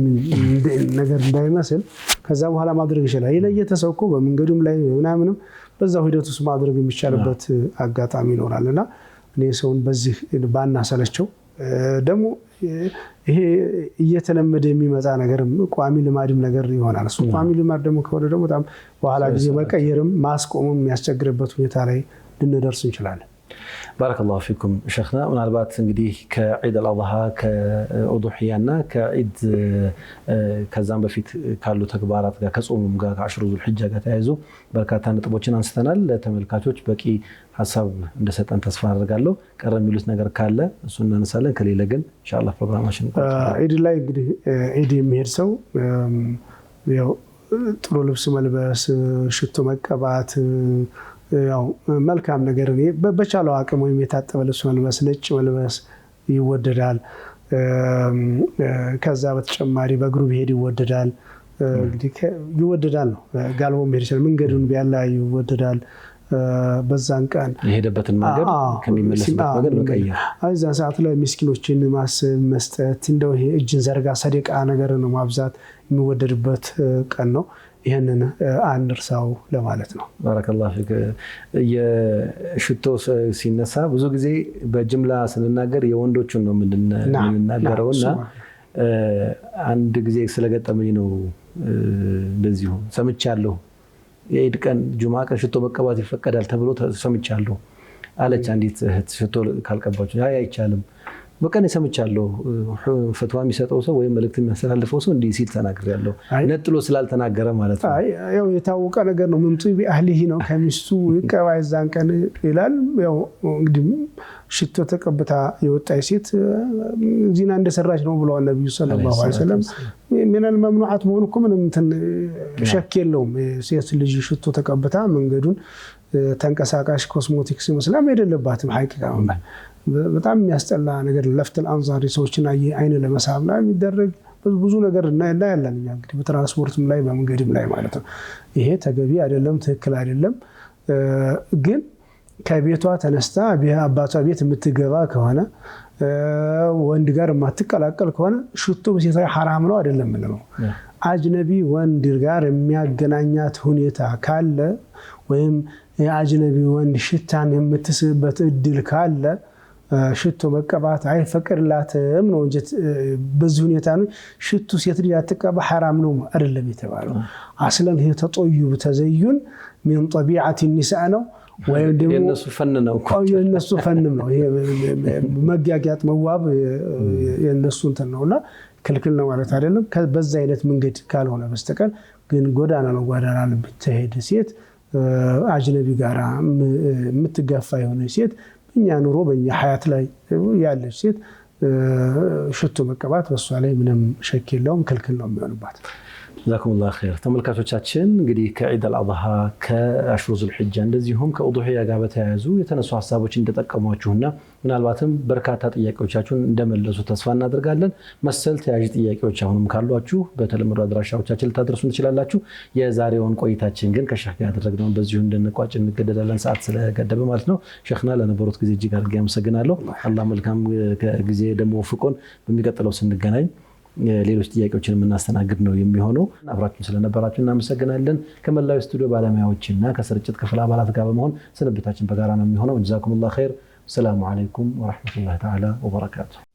ነገር እንዳይመስል ከዛ በኋላ ማድረግ ይችላል ይለየተሰውኮ በመንገዱም ላይ ምናምንም በዛው ሂደት ውስጥ ማድረግ የሚቻልበት አጋጣሚ ይኖራልና እኔ ሰውን በዚህ ባናሰለቸው ደግሞ ይሄ እየተለመደ የሚመጣ ነገር ቋሚ ልማድም ነገር ይሆናል እሱ ቋሚ ልማድ ደግሞ ከሆነ ደግሞ በጣም በኋላ ጊዜ መቀየርም ማስቆምም የሚያስቸግርበት ሁኔታ ላይ ልንደርስ እንችላለን بارك الله فيكم شيخنا ምናልባት እንግዲህ ከዒድ አልአድሃ ከኡዱሂያና ከዒድ ከዛም በፊት ካሉ ተግባራት ጋር ከጾሙም ጋር ከአሽሩ ዙልሂጃ ጋር ተያይዞ በርካታ ነጥቦችን አንስተናል ለተመልካቾች በቂ ሐሳብ እንደሰጠን ተስፋ አደርጋለሁ ቀረ የሚሉት ነገር ካለ እሱን እናነሳለን ከሌለ ግን ኢንሻአላህ ፕሮግራማችን ዒድ ላይ እንግዲህ ዒድ የሚሄድ ሰው ያው ጥሩ ልብስ መልበስ ሽቶ መቀባት ያው መልካም ነገር ነው በቻለው አቅም ወይ የታጠበ ልብስ መልበስ ነጭ መልበስ ይወደዳል ከዛ በተጨማሪ በእግሩ ቢሄድ ይወደዳል እንግዲህ ይወደዳል ነው ጋልቦ ቢሄድ ይችላል መንገዱን ቢያላይ ይወደዳል በዛን ቀን የሄደበትን መንገድ ከሚመለስበት መንገድ መቀየር አይዛ ሰዓት ላይ ምስኪኖችን መስጠት እንደው ይሄ እጅን ዘርጋ ሰደቃ ነገር ነው ማብዛት የሚወደድበት ቀን ነው ይሄንን አንርሳው ለማለት ነው ባረከላሁ ፊክ የሽቶ ሲነሳ ብዙ ጊዜ በጅምላ ስንናገር የወንዶቹን ነው የምንናገረውና አንድ ጊዜ ስለገጠመኝ ነው እንደዚሁ ሰምቻለሁ የዒድ ቀን ጁምዓ ቀን ሽቶ መቀባት ይፈቀዳል ተብሎ ሰምቻለሁ አለች አንዲት እህት ሽቶ ካልቀባችሁ አይቻልም በቀን ሰምቻለሁ ፈትዋ የሚሰጠው ሰው ወይ መልእክት የሚያስተላልፈው ሰው እንዲህ ሲል ተናግሬያለሁ ነጥሎ ስላልተናገረ ማለት ነው ያው የታወቀ ነገር ነው ምንጡ ቢአህሊሂ ነው ከሚስቱ ይቀባይ ዛን ቀን ይላል ያው እንግዲህ ሽቶ ተቀብታ የወጣች ሴት ዚና እንደሰራች ነው ብለው ነብዩ ሰለላሁ ዐለይሂ ወሰለም ምን الممنوعات መሆኑን ምንም ሸክ የለውም ሴት ልጅ ሽቶ ተቀብታ መንገዱን ተንቀሳቃሽ ኮስሞቲክስ መስላም አይደለባትም ሐቂቃ ማለት በጣም የሚያስጠላ ነገር ለፍተል አንዛሪ ሰዎችን አይን ለመሳብ ላይ የሚደረግ ብዙ ነገር እናያለን እንግዲህ በትራንስፖርትም ላይ በመንገድም ላይ ማለት ነው ይሄ ተገቢ አይደለም ትክክል አይደለም ግን ከቤቷ ተነስታ አባቷ ቤት የምትገባ ከሆነ ወንድ ጋር ማትቀላቀል ከሆነ ሽቶ በሴት ላይ حرام ነው አይደለም ነው አጅነቢ ወንድ ጋር የሚያገናኛት ሁኔታ ካለ ወይም የአጅነቢ ወንድ ሽታን የምትስበት እድል ካለ ሽቶ መቀባት አይፈቀድላትም ነው እንጂ በዚህ ሁኔታ ነው ሽቶ ሴት ልጅ አትቀባ حرام ነው አይደለም የተባለው አስለን ይሄ ተጠዩብ ተዘዩን من طبيعه النساء ነው ወይ ደግሞ የነሱ ፈን ነው እኮ የነሱ ፈን ነው ይሄ መጋጋት መዋብ የነሱ እንትን ነውና ክልክል ነው ማለት አይደለም በዛ አይነት መንገድ ካልሆነ በስተቀር ግን ጎዳና ነው ጎዳና ብትሄድ ሴት አጅነቢ ጋራ የምትጋፋ የሆነ ሴት እኛ ኑሮ በእኛ ሀያት ላይ ያለች ሴት ሽቶ መቀባት በሷ ላይ ምንም ሸክ የለውም ክልክል ነው የሚሆንባት። ጀዛኩሙላህ ኸይር። ተመልካቾቻችን እንግዲህ ከዒድ አልአድሃ ከአሽሩ ዙልሒጃ እንደዚሁም ከኡዱሂያ ጋር በተያያዙ የተነሱ ሀሳቦች እንደጠቀሟችሁና ምናልባትም በርካታ ጥያቄዎቻችሁን እንደመለሱ ተስፋ እናደርጋለን። መሰል ተያያዥ ጥያቄዎች አሁንም ካሏችሁ በተለመዱ አድራሻዎቻችን ልታደርሱን ትችላላችሁ። የዛሬውን ቆይታችን ግን ከሼህ ጋር ያደረግነውን በዚሁ እንድንቋጭ እንገደዳለን፣ ሰዓት ስለገደበ ማለት ነው። ሼኽና ለነበሩት ጊዜ እጅግ አድርጌ አመሰግናለሁ። አላህ መልካም ጊዜ ደግሞ ወፍቆን በሚቀጥለው ስንገናኝ ሌሎች ጥያቄዎችን የምናስተናግድ ነው የሚሆነው። አብራችሁን ስለነበራችሁ እናመሰግናለን። ከመላው ስቱዲዮ ባለሙያዎችና ከስርጭት ክፍል አባላት ጋር በመሆን ስንብታችን በጋራ ነው የሚሆነው። ጀዛኩሙላህ ኸይር። ሰላሙ አለይኩም ወራህመቱላሂ ተዓላ ወበረካቱ።